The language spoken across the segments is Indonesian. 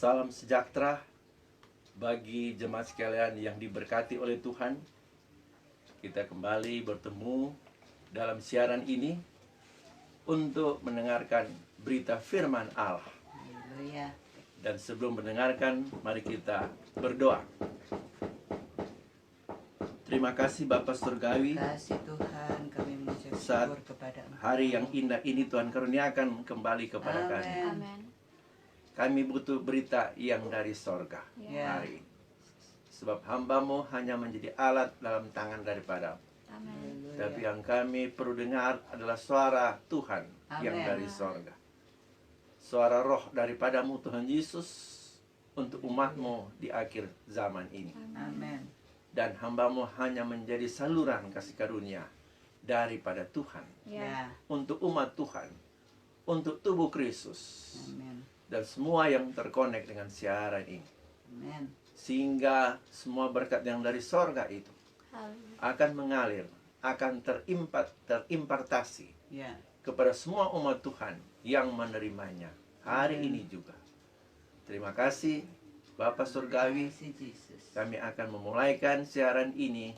Salam sejahtera bagi jemaat sekalian yang diberkati oleh Tuhan. Kita kembali bertemu dalam siaran ini untuk mendengarkan berita firman Allah. Haleluya. Dan sebelum mendengarkan, mari kita berdoa. Terima kasih Bapa Surgawi. Terima kasih Tuhan, kami mengucap Saat syukur kepada Engkau. hari yang indah ini Tuhan karuniakan kembali kepada kami. Amin. Amin. Kami butuh berita yang dari sorga Ya. hari ini. Sebab hamba-Mu hanya menjadi alat dalam tangan daripada. Amin. Haleluya. Tapi yang kami perlu dengar adalah suara Tuhan yang Amin. dari sorga. Suara roh daripadamu Tuhan Yesus untuk umat-Mu di akhir zaman ini. Amin. Dan hamba-Mu hanya menjadi saluran kasih karunia daripada Tuhan. Ya. Untuk umat Tuhan. Untuk tubuh Kristus. Amin. Dan semua yang terkonek dengan siaran ini. Amin. Sehingga semua berkat yang dari sorga itu Haleluya. akan mengalir, akan terimpartasi Ya. kepada semua umat Tuhan yang menerimanya hari ini juga. Terima kasih Bapa Surgawi. Terima kasih Yesus. Kami akan memulaikan siaran ini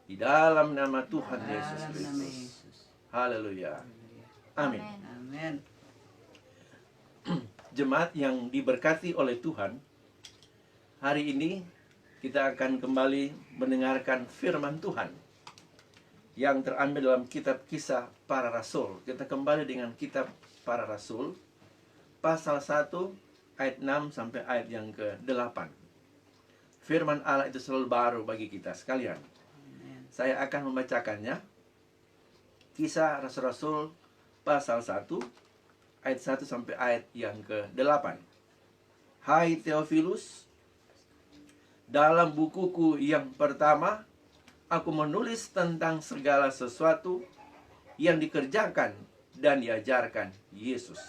di dalam nama Tuhan Dalam Yesus nama Kristus. Yesus. Haleluya. Haleluya. Amin. Amin. Jemaat yang diberkati oleh Tuhan, hari ini kita akan kembali mendengarkan firman Tuhan yang terambil dalam kitab Kisah Para Rasul. Kita kembali dengan kitab Para Rasul, pasal 1 ayat 6 sampai ayat yang ke-8. Firman Allah itu selalu baru bagi kita sekalian. Amin. Saya akan membacakannya. Kisah Rasul-Rasul pasal 1 ayat 1 sampai ayat yang ke-8. Hai Theophilus, dalam bukuku yang pertama aku menulis tentang segala sesuatu yang dikerjakan dan diajarkan Yesus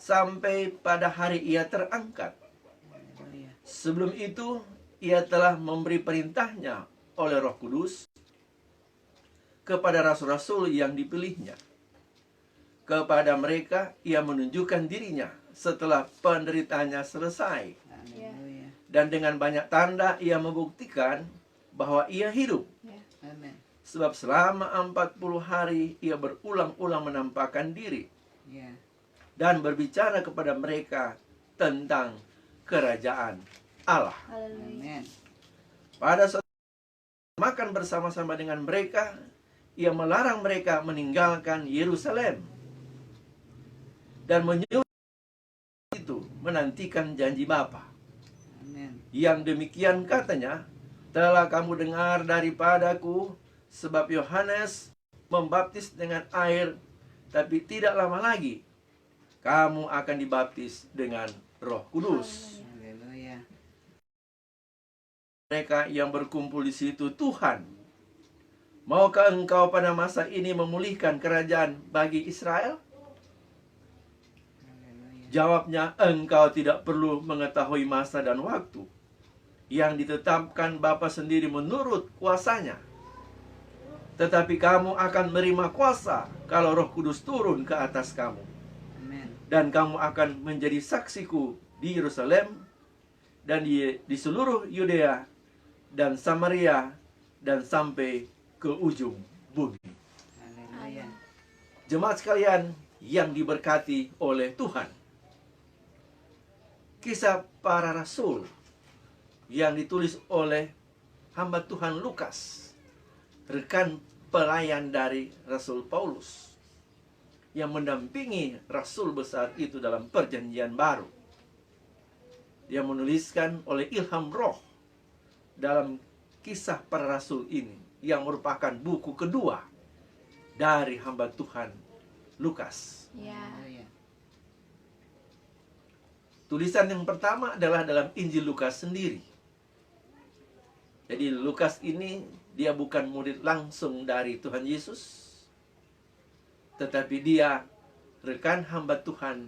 sampai pada hari ia terangkat. Haleluya. Sebelum itu ia telah memberi perintahnya oleh Roh Kudus kepada rasul-rasul yang dipilihnya. Kepada mereka ia menunjukkan dirinya setelah penderitaannya selesai. Haleluya. Dan dengan banyak tanda ia membuktikan bahwa ia hidup. Amin. Sebab selama 40 hari ia berulang-ulang menampakkan diri Ya. dan berbicara kepada mereka tentang kerajaan Allah. Haleluya. Amin. Pada saat makan bersama-sama dengan mereka, ia melarang mereka meninggalkan Yerusalem dan menyuruh itu menantikan janji Bapa. Amin. Yang demikian katanya, telah kamu dengar daripadaku, sebab Yohanes membaptis dengan air, tapi tidak lama lagi kamu akan dibaptis dengan Roh Kudus. Haleluya. Mereka yang berkumpul di situ, Tuhan, maukah engkau pada masa ini memulihkan kerajaan bagi Israel? Haleluya. Jawabnya, engkau tidak perlu mengetahui masa dan waktu yang ditetapkan Bapa sendiri menurut kuasanya. Tetapi kamu akan menerima kuasa kalau Roh Kudus turun ke atas kamu. Amin. Dan kamu akan menjadi saksiku di Yerusalem dan di seluruh Yudea dan Samaria dan sampai ke ujung bumi. Haleluya. Jemaat sekalian yang diberkati oleh Tuhan, Kisah Para Rasul yang ditulis oleh hamba Tuhan Lukas, rekan pelayan dari Rasul Paulus, yang mendampingi Rasul besar itu dalam perjanjian baru. Dia menuliskan oleh ilham roh dalam Kisah Para Rasul ini, yang merupakan buku kedua dari hamba Tuhan Lukas. Ya. Haleluya. Tulisan yang pertama adalah dalam Injil Lukas sendiri. Jadi Lukas ini dia bukan murid langsung dari Tuhan Yesus, tetapi dia rekan hamba Tuhan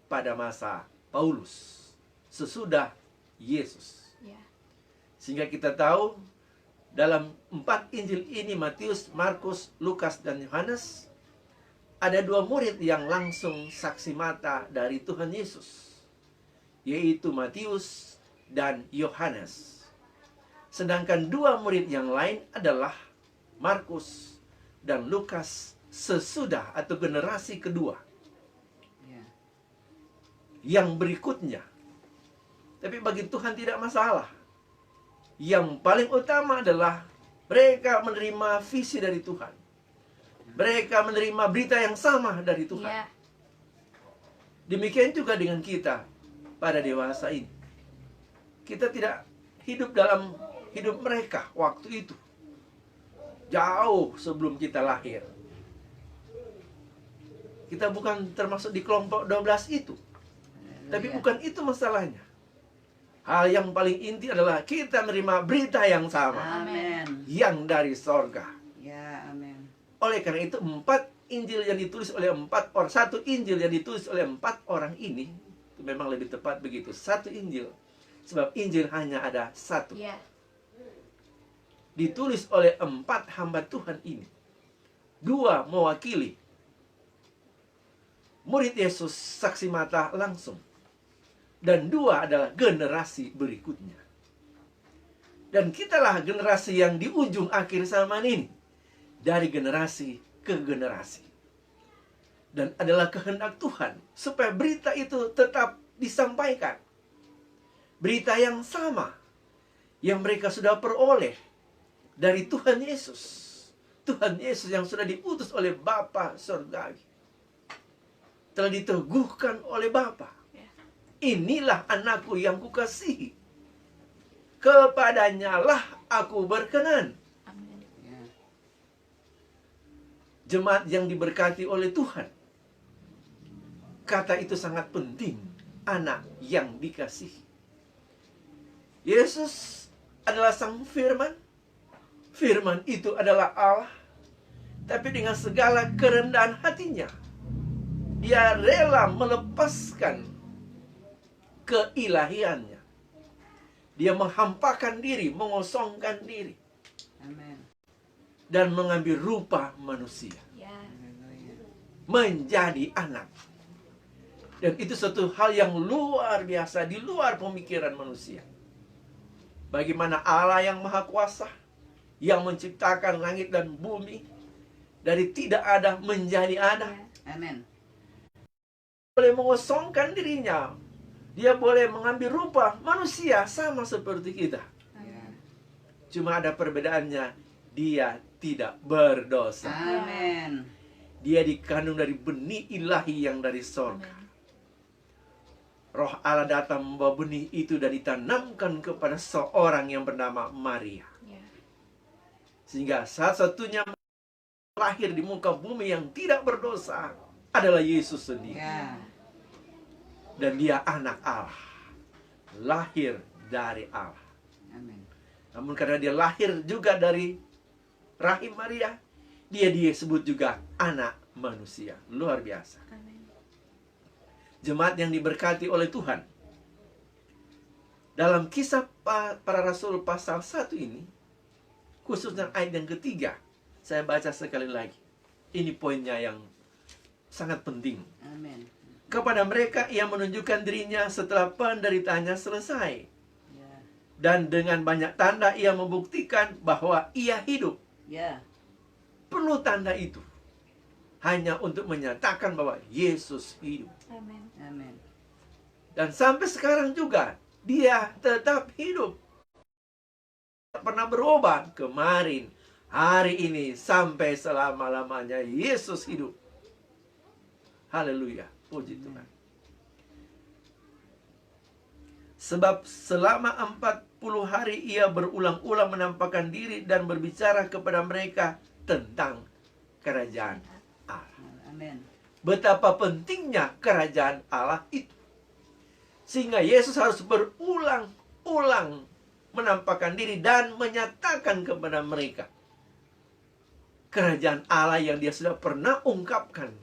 pada masa Paulus sesudah Yesus. Ya. Sehingga kita tahu dalam 4 Injil ini, Matius, Markus, Lukas, dan Yohanes, ada 2 murid yang langsung saksi mata dari Tuhan Yesus. yaitu Matius dan Yohanes. Sedangkan dua murid yang lain adalah Markus dan Lukas sesudah atau generasi kedua Ya. yang berikutnya. Tapi bagi Tuhan tidak masalah. Yang paling utama adalah mereka menerima visi dari Tuhan. Mereka menerima berita yang sama dari Tuhan. Ya. Demikian juga dengan kita pada dewasa ini. Kita tidak hidup dalam hidup mereka waktu itu. Jauh sebelum kita lahir. Kita bukan termasuk di kelompok 12 itu. Tapi Haleluya. bukan itu masalahnya. Hal yang paling inti adalah kita menerima berita yang sama. Amin. Yang dari sorga. Ya, amin. Oleh karena itu 4 Injil yang ditulis oleh 4 orang, 1 Injil yang ditulis oleh 4 orang ini, itu memang lebih tepat begitu, 1 Injil. Sebab Injil hanya ada 1. Ya. Ditulis oleh 4 hamba Tuhan ini. 2 mewakili murid Yesus saksi mata langsung. Dan 2 adalah generasi berikutnya. Dan kitalah generasi yang di ujung akhir zaman ini. Dari generasi ke generasi. Dan adalah kehendak Tuhan supaya berita itu tetap disampaikan. Berita yang sama yang mereka sudah peroleh dari Tuhan Yesus. Tuhan Yesus yang sudah diutus oleh Bapa Surgawi. Telah diteguhkan oleh Bapa. Inilah anakku yang kukasihi. Kepadanya lah aku berkenan. Amin. Ya. Jemaat yang diberkati oleh Tuhan. Kata itu sangat penting. Anak yang dikasihi. Yesus adalah sang firman. Firman itu adalah Allah. Tapi dengan segala kerendahan hatinya, dia rela melepaskan keilahiannya. Dia menghampakan diri, mengosongkan diri. Amin. Dan mengambil rupa manusia. Ya. Haleluya. Menjadi anak. Dan itu suatu hal yang luar biasa, di luar pemikiran manusia. Bagaimana Allah yang maha kuasa, yang menciptakan langit dan bumi, dari tidak ada menjadi ada, Amin. boleh mengosongkan dirinya. Dia boleh mengambil rupa manusia sama seperti kita. Ya. Cuma ada perbedaannya, dia tidak berdosa. Amin. Dia dikandung dari benih ilahi yang dari sorga. Amin. Roh Allah datang membawa benih itu dan ditanamkan kepada seorang yang bernama Maria. Ya. Sehingga satu-satunya lahir di muka bumi yang tidak berdosa adalah Yesus sendiri. Ya. Dan dia anak Allah. Lahir dari Allah. Amin. Namun karena dia lahir juga dari rahim Maria, dia disebut juga anak manusia. Luar biasa. Amin. Jemaat yang diberkati oleh Tuhan. Dalam kisah para rasul pasal 1 ini, khususnya ayat yang ketiga, saya baca sekali lagi. Ini poinnya yang sangat penting. Amin. Kepada mereka ia menunjukkan dirinya setelah penderitaannya selesai. Ya. Dan dengan banyak tanda ia membuktikan bahwa ia hidup. Ya. Perlu tanda itu. Hanya untuk menyatakan bahwa Yesus hidup. Amin. Amin. Dan sampai sekarang juga dia tetap hidup. Tak pernah berubah. Kemarin, hari ini, sampai selama-lamanya Yesus hidup. Haleluya. Puji Tuhan. Sebab selama 40 hari ia berulang-ulang menampakkan diri dan berbicara kepada mereka tentang kerajaan Allah. Amin. Betapa pentingnya kerajaan Allah itu. Sehingga Yesus harus berulang-ulang menampakkan diri dan menyatakan kepada mereka kerajaan Allah yang dia sudah pernah ungkapkan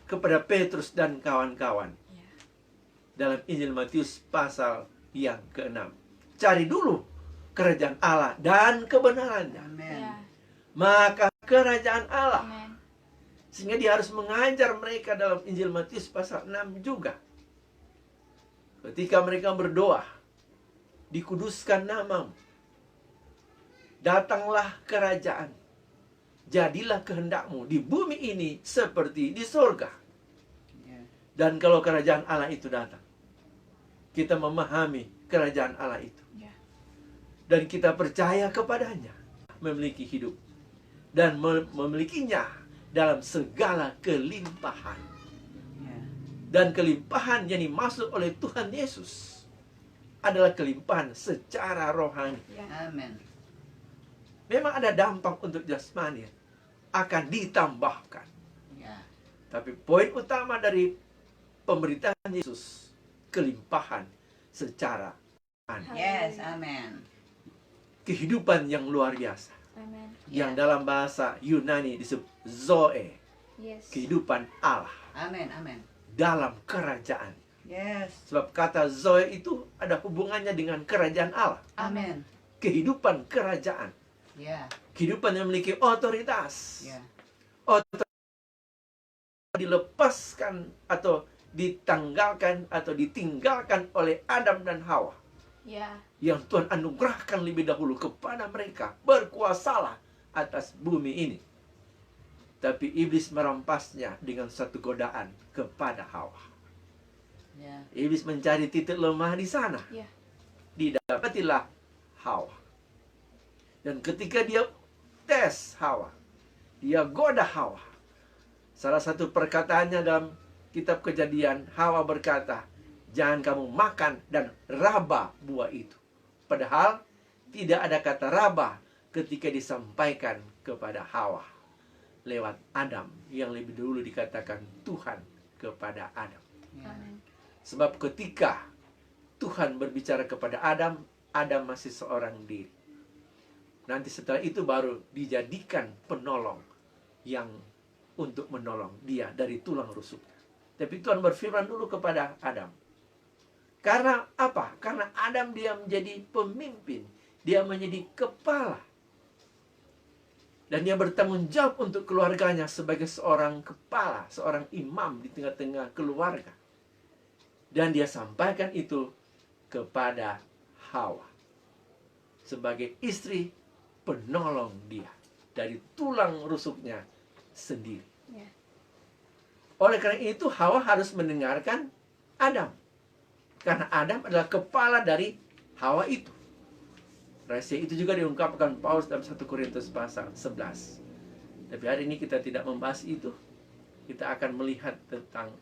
kepada Petrus dan kawan-kawan. Ya. Dalam Injil Matius pasal yang ke-6. Cari dulu kerajaan Allah dan kebenarannya. Amin. Ya. Maka kerajaan Allah. Amin. Sehingga dia harus mengajar mereka dalam Injil Matius pasal 6 juga. Ketika mereka berdoa, dikuduskan namamu, datanglah kerajaan, jadilah kehendakmu di bumi ini seperti di surga. Ya. Dan kalau kerajaan Allah itu datang, kita memahami kerajaan Allah itu, Ya. dan kita percaya kepadanya, memiliki hidup, dan memilikinya dalam segala kelimpahan. Ya. Dan kelimpahan yang dimaksud oleh Tuhan Yesus adalah kelimpahan secara rohani. Ya. Amin. Memang ada dampak untuk jasmani, akan ditambahkan. Ya. Tapi poin utama dari pemberitaan Yesus, kelimpahan secara rohani. Yes, amin. Kehidupan yang luar biasa. Amen. Yang dalam bahasa Yunani disebut Zoe. Yes. Kehidupan Allah Amin, amin. dalam kerajaan. Yes. Sebab kata Zoe itu ada hubungannya dengan kerajaan Allah. Amin. Kehidupan kerajaan. Ya. Kehidupan yang memiliki otoritas. Ya. Otoritas dilepaskan atau ditanggalkan atau ditinggalkan oleh Adam dan Hawa. Ya. Yang Tuhan anugerahkan lebih dahulu kepada mereka. Berkuasalah atas bumi ini. Tapi iblis merampasnya dengan satu godaan kepada Hawa. Ya. Iblis mencari titik lemah di sana. Ya. Didapatilah Hawa. Dan ketika dia tes Hawa, dia goda Hawa. Salah satu perkataannya dalam kitab Kejadian, Hawa berkata, jangan kamu makan dan raba buah itu. Padahal tidak ada kata raba ketika disampaikan kepada Hawa lewat Adam, yang lebih dulu dikatakan Tuhan kepada Adam. Ya. Amen. Sebab ketika Tuhan berbicara kepada Adam, Adam masih seorang diri. Nanti setelah itu baru dijadikan penolong yang untuk menolong dia dari tulang rusuknya. Tapi Tuhan berfirman dulu kepada Adam. Karena apa? Karena Adam dia menjadi pemimpin. Dia menjadi kepala. Dan dia bertanggung jawab untuk keluarganya sebagai seorang kepala, seorang imam di tengah-tengah keluarga. Dan dia sampaikan itu kepada Hawa sebagai istri penolong dia dari tulang rusuknya sendiri. Ya. Oleh karena itu Hawa harus mendengarkan Adam. Karena Adam adalah kepala dari Hawa itu. Rahasia itu juga diungkapkan Paulus dalam 1 Korintus pasal 11. Tapi hari ini kita tidak membahas itu. Kita akan melihat tentang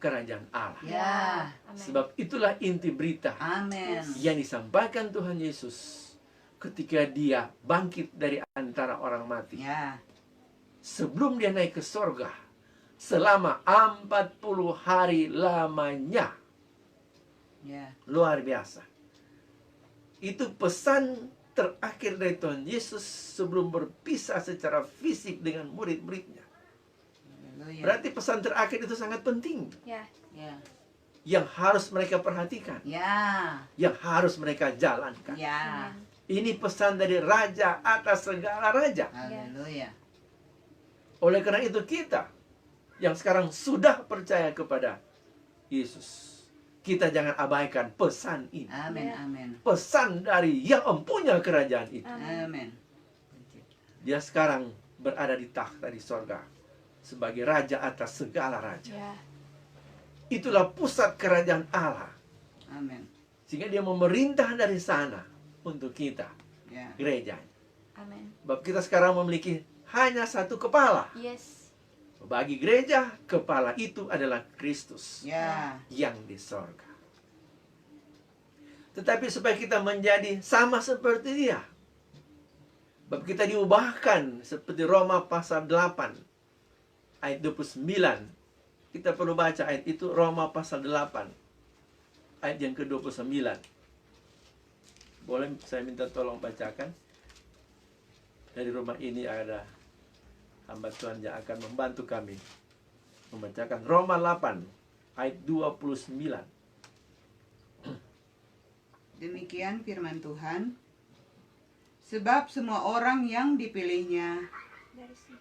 kerajaan Allah. Ya. Amen. Sebab itulah inti berita Amin. yang disampaikan Tuhan Yesus ketika dia bangkit dari antara orang mati. Ya. Sebelum dia naik ke sorga, selama 40 hari lamanya. Ya. Luar biasa. Itu pesan terakhir dari Tuhan Yesus sebelum berpisah secara fisik dengan murid-muridnya. Haleluya. Berarti pesan terakhir itu sangat penting, Ya. Ya. yang harus mereka perhatikan, Ya. yang harus mereka jalankan. Ya. Amen. Ini pesan dari Raja atas segala raja. Haleluya. Oleh karena itu kita yang sekarang sudah percaya kepada Yesus, kita jangan abaikan pesan ini. Amin. Ya. Amin. Pesan dari yang empunya kerajaan itu. Amin. Dia sekarang berada di takhta di sorga sebagai Raja atas segala raja. Ya. Itulah pusat kerajaan Allah. Amin. Sehingga dia memerintah dari sana untuk kita, Ya. gereja. Amen. Sebab kita sekarang memiliki hanya satu kepala. Yes. Bagi gereja, kepala itu adalah Kristus Ya. yang di sorga. Tetapi supaya kita menjadi sama seperti dia, sebab kita diubahkan seperti Roma pasal 8 ayat 29. Kita perlu baca ayat itu, Roma pasal 8 ayat yang ke-29. Boleh saya minta tolong bacakan? Dari rumah ini ada hamba Tuhan yang akan membantu kami membacakan Roma 8 ayat 29. Demikian firman Tuhan. Sebab semua orang yang dipilihnya Dari sini.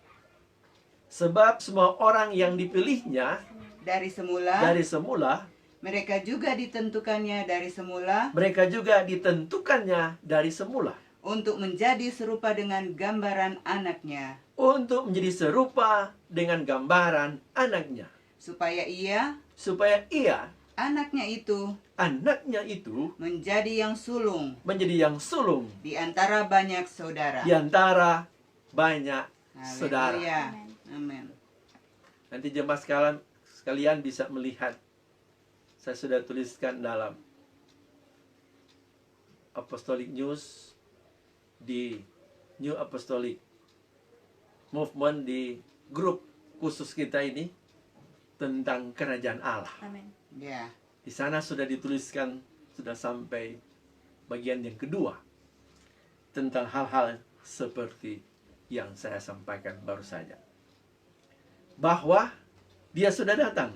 Sebab semua orang yang dipilihnya dari semula dari semula Mereka juga ditentukannya dari semula Mereka juga ditentukannya dari semula untuk menjadi serupa dengan gambaran anaknya, untuk menjadi serupa dengan gambaran anaknya, supaya supaya ia, anaknya itu, menjadi yang sulung di antara banyak saudara. di antara banyak saudara. Haleluya. Amin. Amin. Nanti jemaat sekalian bisa melihat, saya sudah tuliskan dalam Apostolic News di New Apostolic Movement di grup khusus kita ini tentang kerajaan Allah. Amin. Ya. Di sana sudah dituliskan, sudah sampai bagian yang kedua tentang hal-hal seperti yang saya sampaikan baru saja. Bahwa dia sudah datang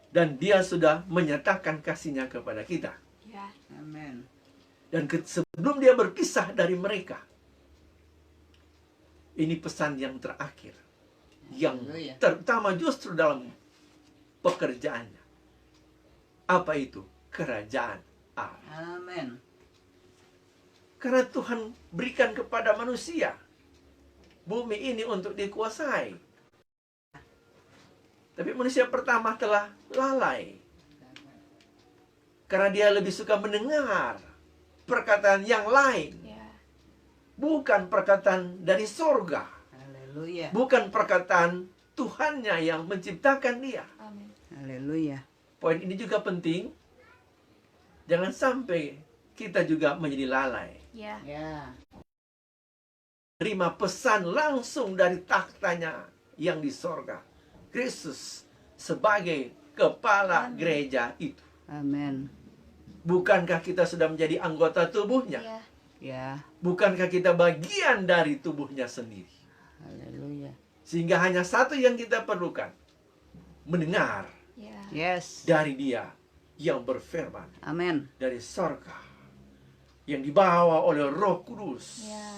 dan dia sudah menyatakan kasihnya kepada kita. Ya. Amin. Dan sebelum dia berpisah dari mereka, ini pesan yang terakhir, yang Haleluya. terutama justru dalam pekerjaannya. Apa itu? Kerajaan Allah. Amin. Karena Tuhan berikan kepada manusia bumi ini untuk dikuasai. Tapi manusia pertama telah lalai. Karena dia lebih suka mendengar perkataan yang lain. Ya. Bukan perkataan dari sorga. Haleluya. Bukan perkataan Tuhannya yang menciptakan dia. Amin. Haleluya. Poin ini juga penting. Jangan sampai kita juga menjadi lalai. Ya. Ya. Terima pesan langsung dari tahtanya yang di sorga. Kristus sebagai kepala Amin. gereja itu. Amin. Bukankah kita sudah menjadi anggota tubuhnya? Ya. Ya. Bukankah kita bagian dari tubuhnya sendiri? Haleluya. Sehingga hanya satu yang kita perlukan. Mendengar Ya. Yes. dari dia yang berfirman Amin. dari sorga. Yang dibawa oleh Roh Kudus. Ya.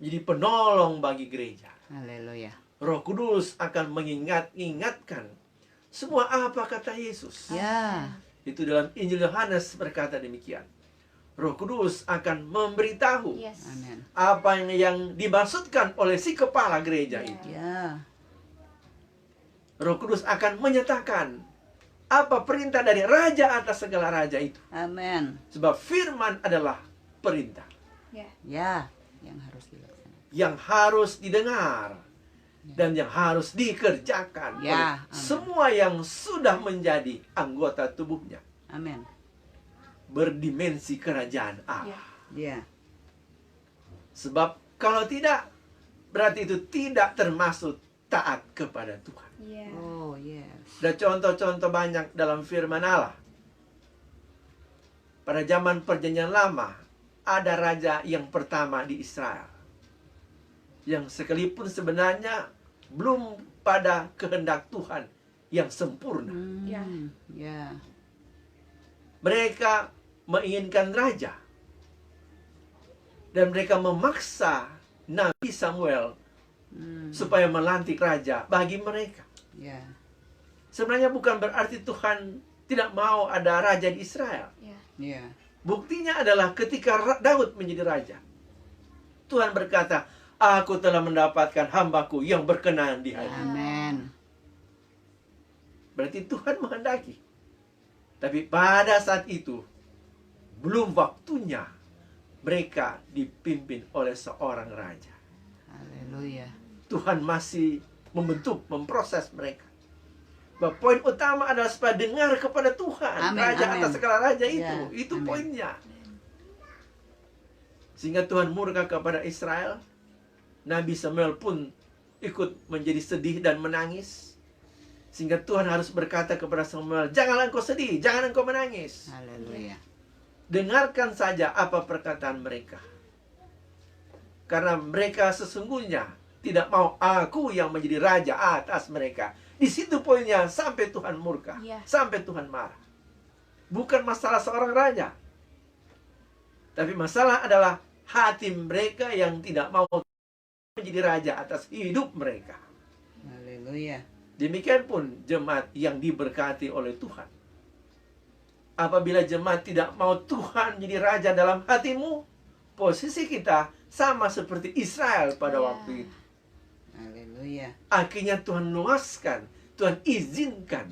Jadi penolong bagi gereja. Haleluya. Roh Kudus akan mengingatkan semua apa kata Yesus. Ya. Itu dalam Injil Yohanes berkata demikian. Roh Kudus akan memberitahu Yes. Amin. apa yang dimaksudkan oleh si kepala gereja Ya. itu. Ya. Roh Kudus akan menyatakan apa perintah dari raja atas segala raja itu. Amin. Sebab firman adalah perintah Ya. Ya. Yang harus dilaksanakan. yang harus didengar dan yang harus dikerjakan Ya, oleh amin. semua yang sudah menjadi anggota tubuhnya. Amin. Berdimensi kerajaan Allah. Ya. Ya. Sebab kalau tidak, berarti itu tidak termasuk taat kepada Tuhan. Ya. Oh, yes. Ada contoh-contoh banyak dalam firman Allah. Pada zaman perjanjian lama, ada raja yang pertama di Israel. Yang sekalipun sebenarnya belum pada kehendak Tuhan yang sempurna. Ya. Ya. Mereka menginginkan raja. Dan mereka memaksa Nabi Samuel supaya melantik raja bagi mereka. Ya. Sebenarnya bukan berarti Tuhan tidak mau ada raja di Israel. Ya. Ya. Buktinya adalah ketika Daud menjadi raja. Tuhan berkata, aku telah mendapatkan hambaku yang berkenan di hati. Amin. Berarti Tuhan menghendaki. Tapi pada saat itu, belum waktunya mereka dipimpin oleh seorang raja. Haleluya. Tuhan masih memproses mereka. Bahwa poin utama adalah supaya dengar kepada Tuhan. Amin, Raja amin. atas segala raja Ya, itu. Itu amin. poinnya. Sehingga Tuhan murka kepada Israel. Nabi Samuel pun ikut menjadi sedih dan menangis. Sehingga Tuhan harus berkata kepada Samuel, janganlah engkau sedih, jangan engkau menangis. Haleluya. Dengarkan saja apa perkataan mereka. Karena mereka sesungguhnya tidak mau aku yang menjadi raja atas mereka. Di situ poinnya, sampai Tuhan murka. Ya. Sampai Tuhan marah. Bukan masalah seorang raja. Tapi masalah adalah hati mereka yang tidak mau menjadi raja atas hidup mereka. Haleluya. Demikian pun jemaat yang diberkati oleh Tuhan. Apabila jemaat tidak mau Tuhan jadi raja dalam hatimu, posisi kita sama seperti Israel pada Ya. waktu itu. Haleluya. Akhirnya Tuhan luaskan, Tuhan izinkan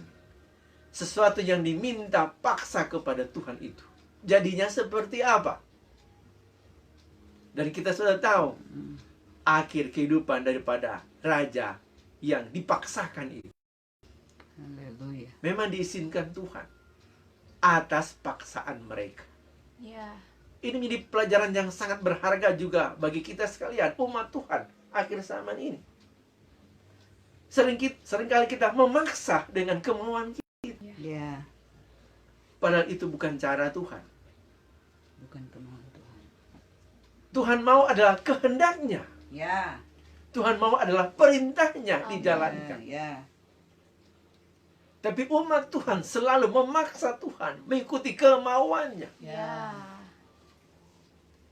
sesuatu yang diminta paksa kepada Tuhan itu. Jadinya seperti apa? Dan kita sudah tahu akhir kehidupan daripada raja yang dipaksakan itu. Haleluya. Memang diizinkan Tuhan atas paksaan mereka. Ya. Ini menjadi pelajaran yang sangat berharga juga bagi kita sekalian, umat Tuhan akhir zaman ini. Seringkali kita memaksa dengan kemauan kita. Ya. Padahal itu bukan cara Tuhan. Bukan kemauan Tuhan. Tuhan mau adalah kehendaknya. Ya. Tuhan mau adalah perintahnya Amin. dijalankan. Ya. Tapi umat Tuhan selalu memaksa Tuhan mengikuti kemauannya. Ya.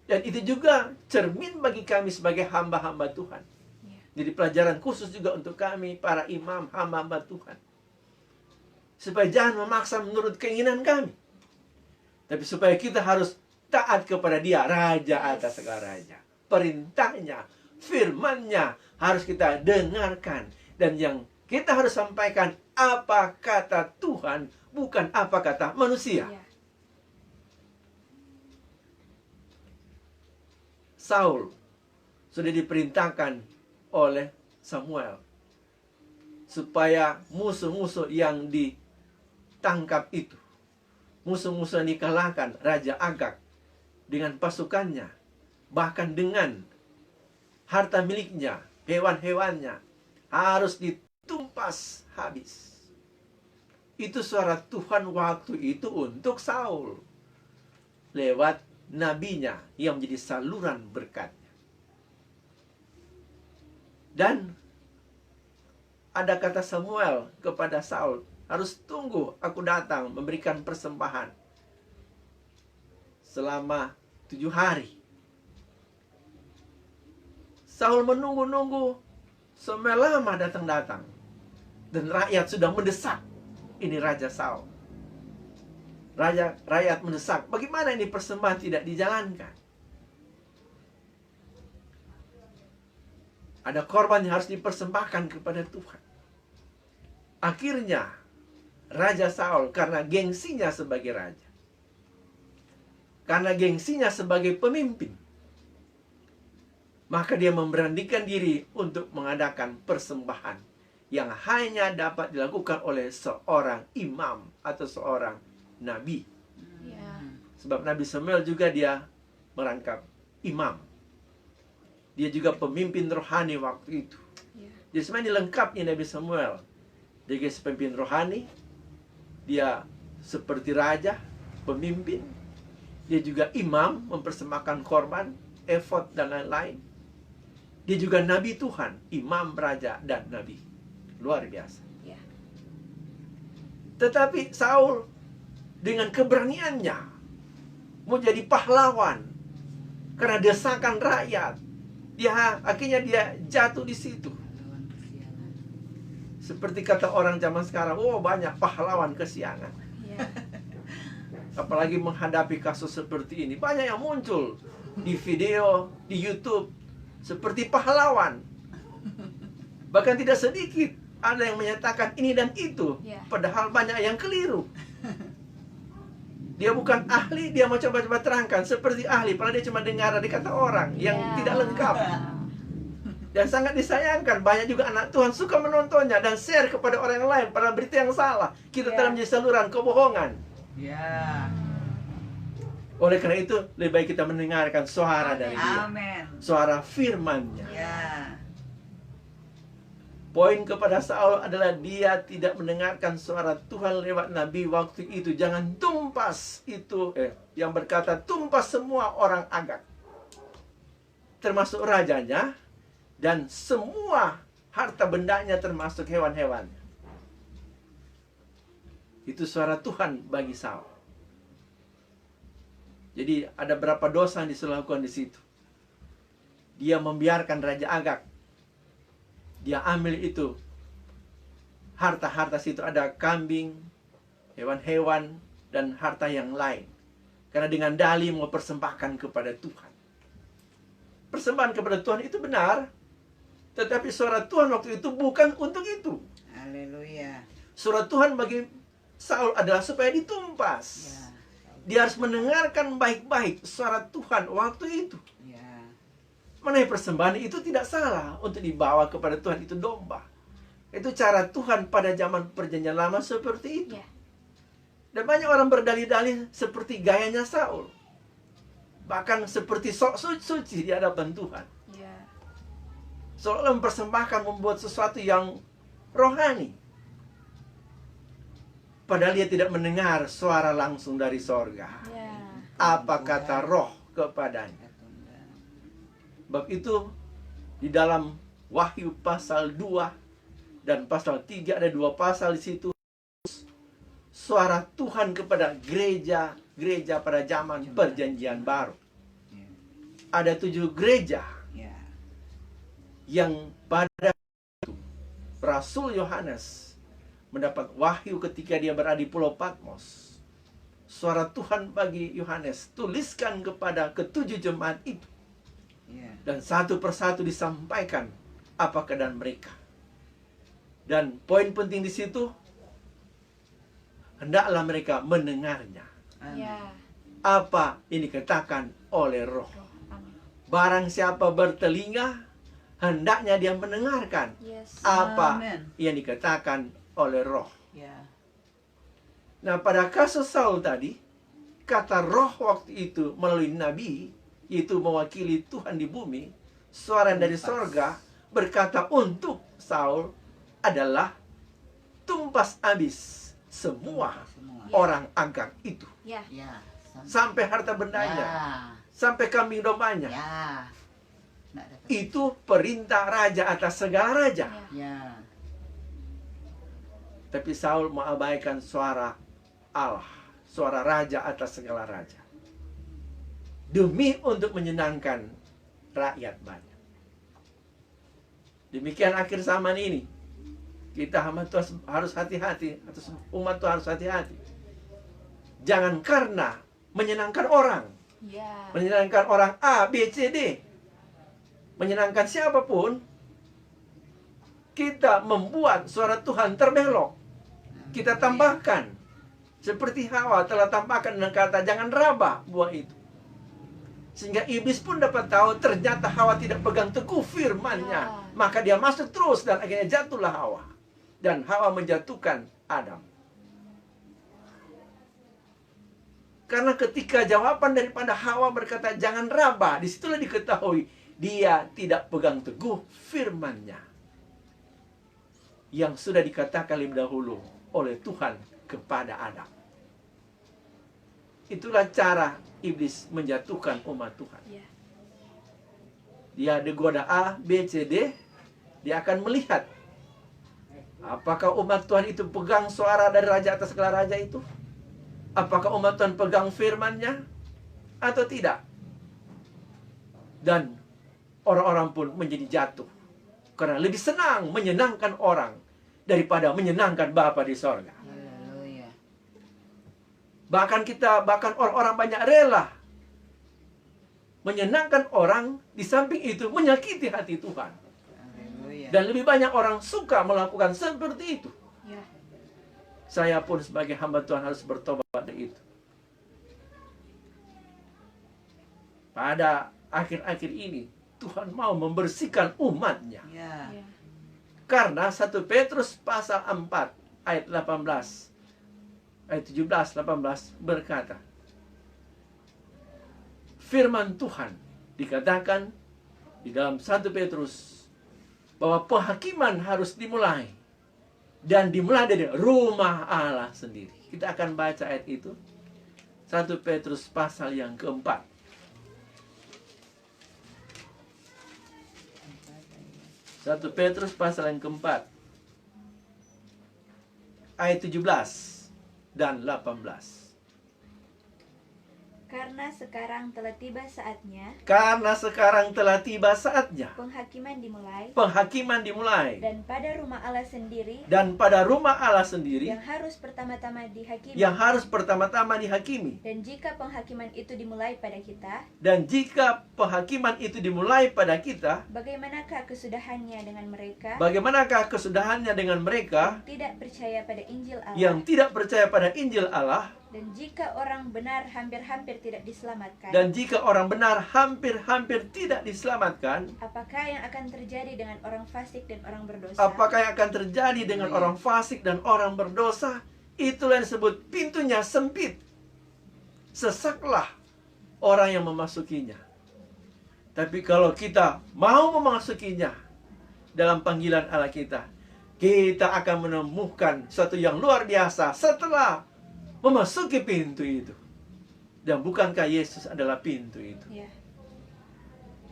Dan itu juga cermin bagi kami sebagai hamba-hamba Tuhan. Ya. Jadi pelajaran khusus juga untuk kami, para imam, hamba-hamba Tuhan. Supaya jangan memaksa menurut keinginan kami. Tapi supaya kita harus taat kepada Dia, Raja atas segala raja. Perintahnya, firman-Nya harus kita dengarkan. Dan yang kita harus sampaikan apa kata Tuhan, bukan apa kata manusia. Ya. Saul sudah diperintahkan oleh Samuel supaya musuh-musuh yang ditangkap itu, musuh-musuh yang dikalahkan Raja Agag dengan pasukannya, bahkan dengan harta miliknya, hewan-hewannya, harus ditumpas habis. Itu suara Tuhan waktu itu untuk Saul lewat nabinya yang menjadi saluran berkatnya. Dan ada kata Samuel kepada Saul, harus tunggu aku datang memberikan persembahan selama 7 hari. Saul menunggu-nunggu, Samuel lama datang-datang. Dan rakyat sudah mendesak. Ini Raja Saul. Rakyat mendesak, bagaimana ini persembahan tidak dijalankan? Ada korban yang harus dipersembahkan kepada Tuhan. Akhirnya Raja Saul, karena gengsinya sebagai raja, karena gengsinya sebagai pemimpin, maka dia memberanikan diri untuk mengadakan persembahan yang hanya dapat dilakukan oleh seorang imam atau seorang nabi. Ya. Sebab Nabi Samuel juga dia merangkap imam. Dia juga pemimpin rohani waktu itu. Ya. Jadi sebenarnya lengkapnya Nabi Samuel. Dia pemimpin rohani, dia seperti raja, pemimpin. Dia juga imam, mempersembahkan korban, efod dan lain-lain. Dia juga nabi Tuhan, imam, raja, dan nabi. Luar biasa. Ya. Tetapi Saul dengan keberaniannya mau jadi pahlawan karena desakan rakyat, akhirnya dia jatuh di situ. Lawan kesiangan. Seperti kata orang zaman sekarang, oh banyak pahlawan kesiangan. Ya. Apalagi menghadapi kasus seperti ini, banyak yang muncul di video, di YouTube seperti pahlawan. Bahkan tidak sedikit ada yang menyatakan ini dan itu, Ya. padahal banyak yang keliru. Dia bukan ahli, dia mau coba-coba terangkan seperti ahli, padahal dia cuma dengar dari kata orang yang Ya. tidak lengkap. Dan sangat disayangkan, banyak juga anak Tuhan suka menontonnya dan share kepada orang lain pada berita yang salah. Kita Ya. telah menjadi saluran kebohongan. Ya. Oleh karena itu, lebih baik kita mendengarkan suara dari Dia, Amin. suara firman-Nya. Ya. Poin kepada Saul adalah dia tidak mendengarkan suara Tuhan lewat nabi waktu itu. Jangan tumpas itu, yang berkata tumpas semua orang Agag, termasuk rajanya dan semua harta bendanya, termasuk hewan-hewannya. Itu suara Tuhan bagi Saul. Jadi ada berapa dosa yang dilakukan di situ. Dia membiarkan Raja Agag, dia ambil itu harta-harta situ, ada kambing, hewan-hewan, dan harta yang lain. Karena dengan dalih mau persembahkan kepada Tuhan. Persembahan kepada Tuhan itu benar, tetapi suara Tuhan waktu itu bukan untuk itu. Haleluya. Suara Tuhan bagi Saul adalah supaya ditumpas. Ya. Dia harus mendengarkan baik-baik suara Tuhan waktu itu. Ya. Mengenai persembahan itu tidak salah untuk dibawa kepada Tuhan, itu domba. Itu cara Tuhan pada zaman perjanjian lama seperti itu. Ya. Dan banyak orang berdalih-dalih seperti gayanya Saul. Bahkan seperti sok suci di hadapan Tuhan. Ya. Seolah mempersembahkan, membuat sesuatu yang rohani. Padahal dia tidak mendengar suara langsung dari sorga. Ya. Apa kata roh kepadanya. Sebab itu di dalam Wahyu pasal 2 dan pasal 3 ada 2 pasal di situ. Suara Tuhan kepada gereja pada zaman perjanjian baru. Ya. Ada 7 gereja Ya. yang pada itu Rasul Yohanes mendapat wahyu ketika dia berada di Pulau Patmos. Suara Tuhan bagi Yohanes, tuliskan kepada ke-7 jemaat itu. Ya. Dan satu persatu disampaikan apa keadaan mereka. Dan poin penting di situ, hendaklah mereka mendengarnya. Amin. Ya. Apa ini dikatakan oleh Roh. Roh. Amin. Barang siapa bertelinga, hendaknya dia mendengarkan Yes. apa Amin. yang dikatakan oleh Roh. Ya. Nah, pada kasus Saul tadi, kata Roh waktu itu melalui nabi, yaitu mewakili Tuhan di bumi, suara dari sorga berkata untuk Saul adalah tumpas habis semua Semua. orang angkat itu. Ya. Ya. Sampai harta bendanya, sampai kambing dombanya. Ya. Nggak dapat. Itu perintah raja atas segala raja. Ya. Ya. Tapi Saul mengabaikan suara Allah, suara raja atas segala raja, demi untuk menyenangkan rakyat banyak. Demikian akhir zaman ini. Kita hamba Tuhan harus hati-hati, atau umat Tuhan harus hati-hati. Jangan karena menyenangkan orang, Ya. menyenangkan orang A, B, C, D, menyenangkan siapapun, kita membuat suara Tuhan terbelok. Kita tambahkan, seperti Hawa telah tambahkan dengan kata jangan raba buah itu. Sehingga iblis pun dapat tahu ternyata Hawa tidak pegang teguh firman-Nya. Ya. Maka dia masuk terus dan akhirnya jatuhlah Hawa. Dan Hawa menjatuhkan Adam. Karena ketika jawaban daripada Hawa berkata jangan raba, disitulah diketahui dia tidak pegang teguh firman-Nya yang sudah dikatakan lebih dahulu oleh Tuhan kepada Adam. Itulah cara iblis menjatuhkan umat Tuhan. Ya. Dia digoda A, B, C, D. Dia akan melihat apakah umat Tuhan itu pegang suara dari raja atas segala raja itu? Apakah umat Tuhan pegang firman-Nya atau tidak? Dan orang-orang pun menjadi jatuh. Karena lebih senang menyenangkan orang daripada menyenangkan Bapa di sorga. Haleluya. Bahkan orang-orang banyak rela menyenangkan orang, di samping itu menyakiti hati Tuhan. Haleluya. Dan lebih banyak orang suka melakukan seperti itu. Ya. Saya pun sebagai hamba Tuhan harus bertobat dari itu. Pada akhir-akhir ini Tuhan mau membersihkan umat-Nya. Ya. Ya. Karena 1 Petrus pasal 4 ayat 18 ayat 17 18 berkata, firman Tuhan dikatakan di dalam 1 Petrus bahwa penghakiman harus dimulai dan dimulai dari rumah Allah sendiri. Kita akan baca ayat itu. 1 Petrus pasal yang keempat. 1 Petrus pasal yang keempat ayat 17 dan 18. Karena sekarang telah tiba saatnya Karena sekarang telah tiba saatnya penghakiman dimulai, penghakiman dimulai, dan pada rumah Allah sendiri dan pada rumah Allah sendiri yang harus pertama-tama dihakimi. yang harus pertama-tama dihakimi. Dan jika penghakiman itu dimulai pada kita, Dan jika penghakiman itu dimulai pada kita, bagaimanakah kesudahannya dengan mereka bagaimanakah kesudahannya dengan mereka yang tidak percaya pada Injil Allah? yang tidak percaya pada Injil Allah? Dan jika orang benar hampir-hampir tidak diselamatkan, Dan jika orang benar hampir-hampir tidak diselamatkan, apakah yang akan terjadi dengan orang fasik dan orang berdosa? apakah yang akan terjadi dengan orang fasik dan orang berdosa? Itulah yang disebut pintunya sempit. Sesaklah orang yang memasukinya. Tapi kalau kita mau memasukinya dalam panggilan Allah kita, kita akan menemukan sesuatu yang luar biasa setelah memasuki pintu itu. Dan bukankah Yesus adalah pintu itu? Ya,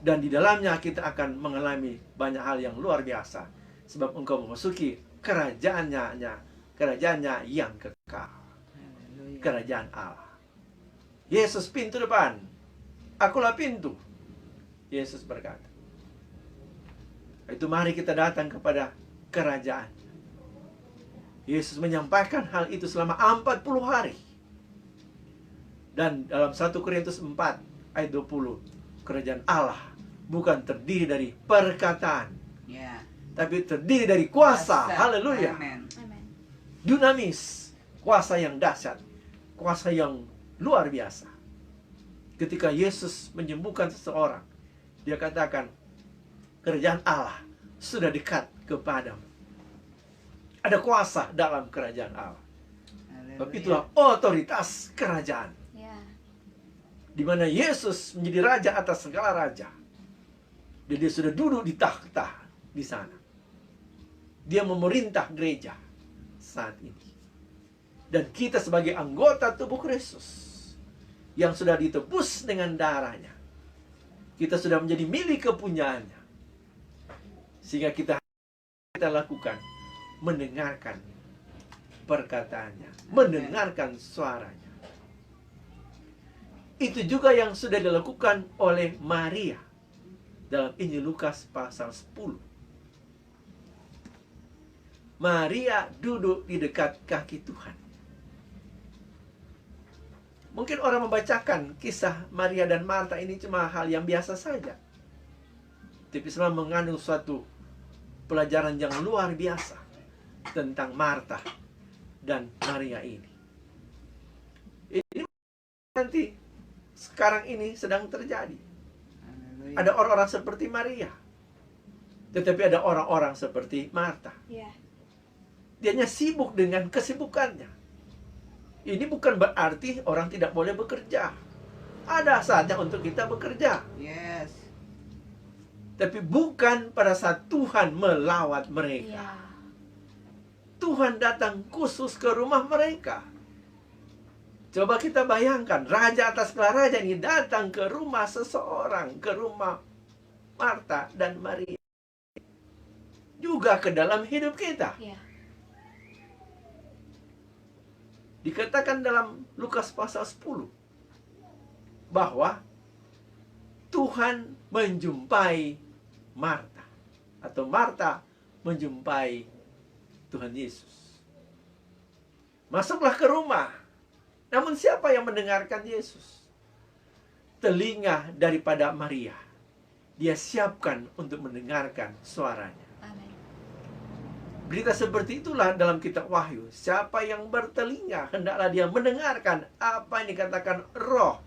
Dan di dalamnya kita akan mengalami banyak hal yang luar biasa. Sebab engkau memasuki kerajaannya yang kekal. Haleluya. Kerajaan Allah. Yesus pintu depan. Akulah pintu. Yesus berkata. Itu mari kita datang kepada kerajaan. Yesus menyampaikan hal itu selama 40 hari. Dan dalam 1 Korintus 4 ayat 20, kerajaan Allah bukan terdiri dari perkataan, Ya. tapi terdiri dari kuasa. Haleluya. Amin. amin. Dunamis, kuasa yang dahsyat, kuasa yang luar biasa. Ketika Yesus menyembuhkan seseorang, dia katakan, kerajaan Allah sudah dekat kepadamu. Ada kuasa dalam kerajaan Allah. Haleluya. Sebab itulah otoritas kerajaan. Ya, Di mana Yesus menjadi raja atas segala raja. Dan dia sudah duduk di takhta di sana. Dia memerintah gereja saat ini. Dan kita sebagai anggota tubuh Kristus yang sudah ditebus dengan darahnya, kita sudah menjadi milik kepunyaannya. Sehingga kita lakukan mendengarkan perkataannya, mendengarkan suaranya. Itu juga yang sudah dilakukan oleh Maria dalam Injil Lukas pasal 10. Maria duduk di dekat kaki Tuhan. Mungkin orang membacakan kisah Maria dan Marta ini cuma hal yang biasa saja. Tapi selama mengandung suatu pelajaran yang luar biasa tentang Marta dan Maria ini. Ini nanti sekarang ini sedang terjadi. Haleluya. Ada orang-orang seperti Maria, tetapi ada orang-orang seperti Marta. ya, Dianya sibuk dengan kesibukannya. Ini bukan berarti orang tidak boleh bekerja. Ada saatnya untuk kita bekerja. Yes. Tapi bukan pada saat Tuhan melawat mereka. ya, Tuhan datang khusus ke rumah mereka. Coba kita bayangkan, raja atas segala raja ini datang ke rumah seseorang, ke rumah Marta dan Maria. Juga ke dalam hidup kita. ya, Dikatakan dalam Lukas pasal 10 bahwa Tuhan menjumpai Marta, atau Marta menjumpai Tuhan Yesus. Masuklah ke rumah. Namun siapa yang mendengarkan Yesus? Telinga daripada Maria. Dia siapkan untuk mendengarkan suaranya. amin. Berita seperti itulah dalam kitab Wahyu. Siapa yang bertelinga, hendaklah dia mendengarkan apa yang dikatakan Roh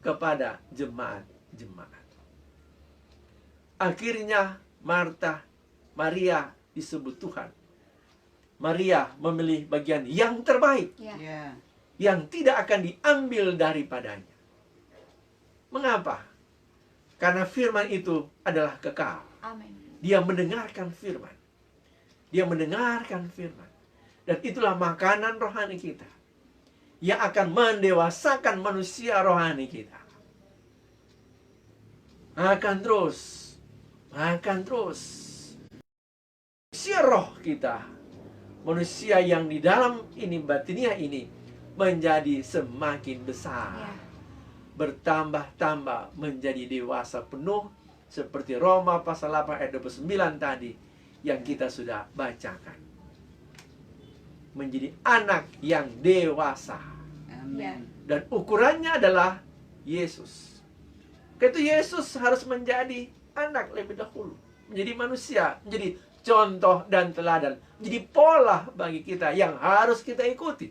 kepada jemaat-jemaat. Akhirnya Maria disebut Tuhan. Maria memilih bagian yang terbaik, Ya, Ya. yang tidak akan diambil daripadanya. Mengapa? Karena firman itu adalah kekal. amin. Dia mendengarkan firman. Dia mendengarkan firman. Dan itulah makanan rohani kita, yang akan mendewasakan manusia rohani kita. Makan terus. Manusia roh kita, manusia yang di dalam ini, batinia ini, menjadi semakin besar. Ya, bertambah-tambah menjadi dewasa penuh seperti Roma pasal 8 ayat 29 tadi yang kita sudah bacakan. Menjadi anak yang dewasa. Amin. Dan ukurannya adalah Yesus. Karena itu Yesus harus menjadi anak lebih dahulu. Menjadi manusia, menjadi contoh dan teladan. Menjadi pola bagi kita yang harus kita ikuti.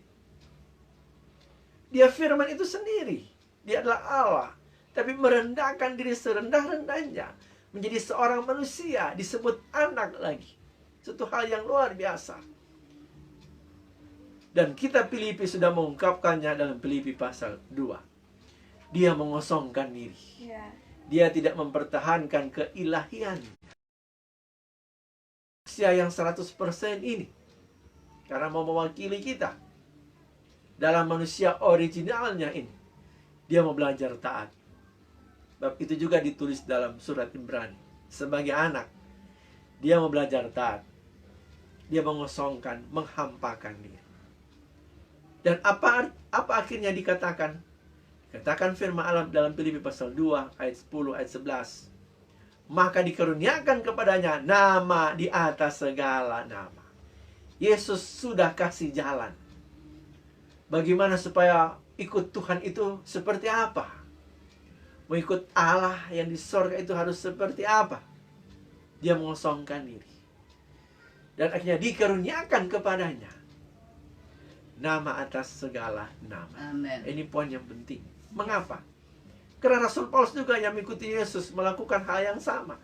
Dia firman itu sendiri. Dia adalah Allah. Tapi merendahkan diri serendah-rendahnya. Menjadi seorang manusia. Disebut anak lagi. Satu hal yang luar biasa. Dan kitab Filipi sudah mengungkapkannya dalam Filipi pasal 2. Dia mengosongkan diri. Ya. Dia tidak mempertahankan keilahian. Manusia yang 100% ini. Karena mau mewakili kita. Dalam manusia originalnya ini. Dia mau belajar taat. Bab itu juga ditulis dalam surat Ibrani. Sebagai anak, dia mau belajar taat. Dia mengosongkan, menghampakan diri. Dan apa akhirnya dikatakan? Katakan firman Allah dalam Filipi pasal 2 ayat 10 ayat 11. Maka dikaruniakan kepadanya nama di atas segala nama. Yesus sudah kasih jalan. Bagaimana supaya ikut Tuhan itu seperti apa? Mengikut Allah yang di sorga itu harus seperti apa? Dia mengosongkan diri. Dan akhirnya dikaruniakan kepadanya nama atas segala nama. Amin. Ini poin yang penting. Mengapa? Karena Rasul Paulus juga yang mengikuti Yesus melakukan hal yang sama.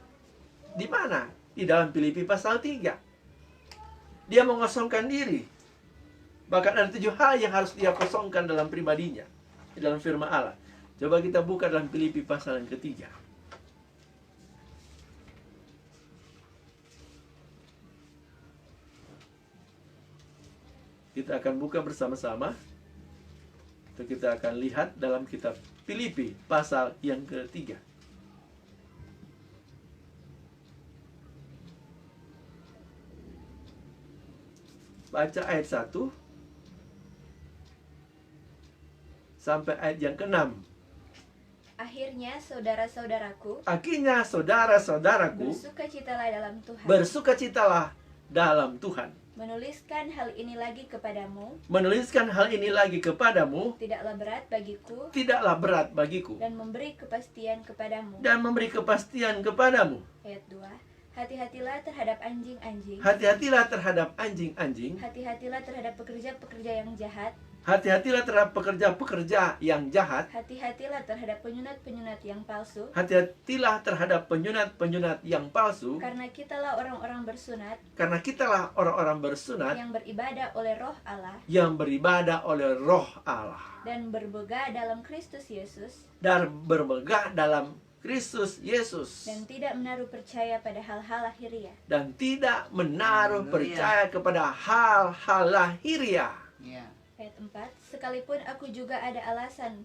Di mana? Di dalam Filipi pasal 3. Dia mengosongkan diri. Bahkan ada 7 hal yang harus dia kosongkan dalam pribadinya. Di dalam firman Allah. Coba kita buka dalam Filipi pasal yang ketiga. Kita akan buka bersama-sama. Itu kita akan lihat dalam kitab Filipi pasal yang ketiga. Baca ayat 1 sampai ayat yang ke-6. Akhirnya saudara-saudaraku, bersukacitalah dalam Tuhan. Bersukacitalah dalam Tuhan. Menuliskan hal ini lagi kepadamu Menuliskan hal ini lagi kepadamu tidaklah berat bagiku tidaklah berat bagiku dan memberi kepastian kepadamu. dan memberi kepastian kepadamu. Ayat 2. Hati-hatilah terhadap anjing-anjing. Hati-hatilah terhadap anjing-anjing. Hati-hatilah terhadap pekerja-pekerja yang jahat. Hati-hatilah terhadap pekerja-pekerja yang jahat. Hati-hatilah terhadap penyunat-penyunat yang palsu. Hati-hatilah terhadap penyunat-penyunat yang palsu. Karena kitalah orang-orang bersunat Karena kitalah orang-orang bersunat yang beribadah oleh Roh Allah yang beribadah oleh Roh Allah dan bermegah dalam Kristus Yesus, dan bermegah dalam Kristus Yesus, dan tidak menaruh percaya pada hal-hal lahiriah. dan tidak menaruh Haleluya. percaya kepada hal-hal lahiriah. Ya. Ayat 4. Sekalipun aku juga ada alasan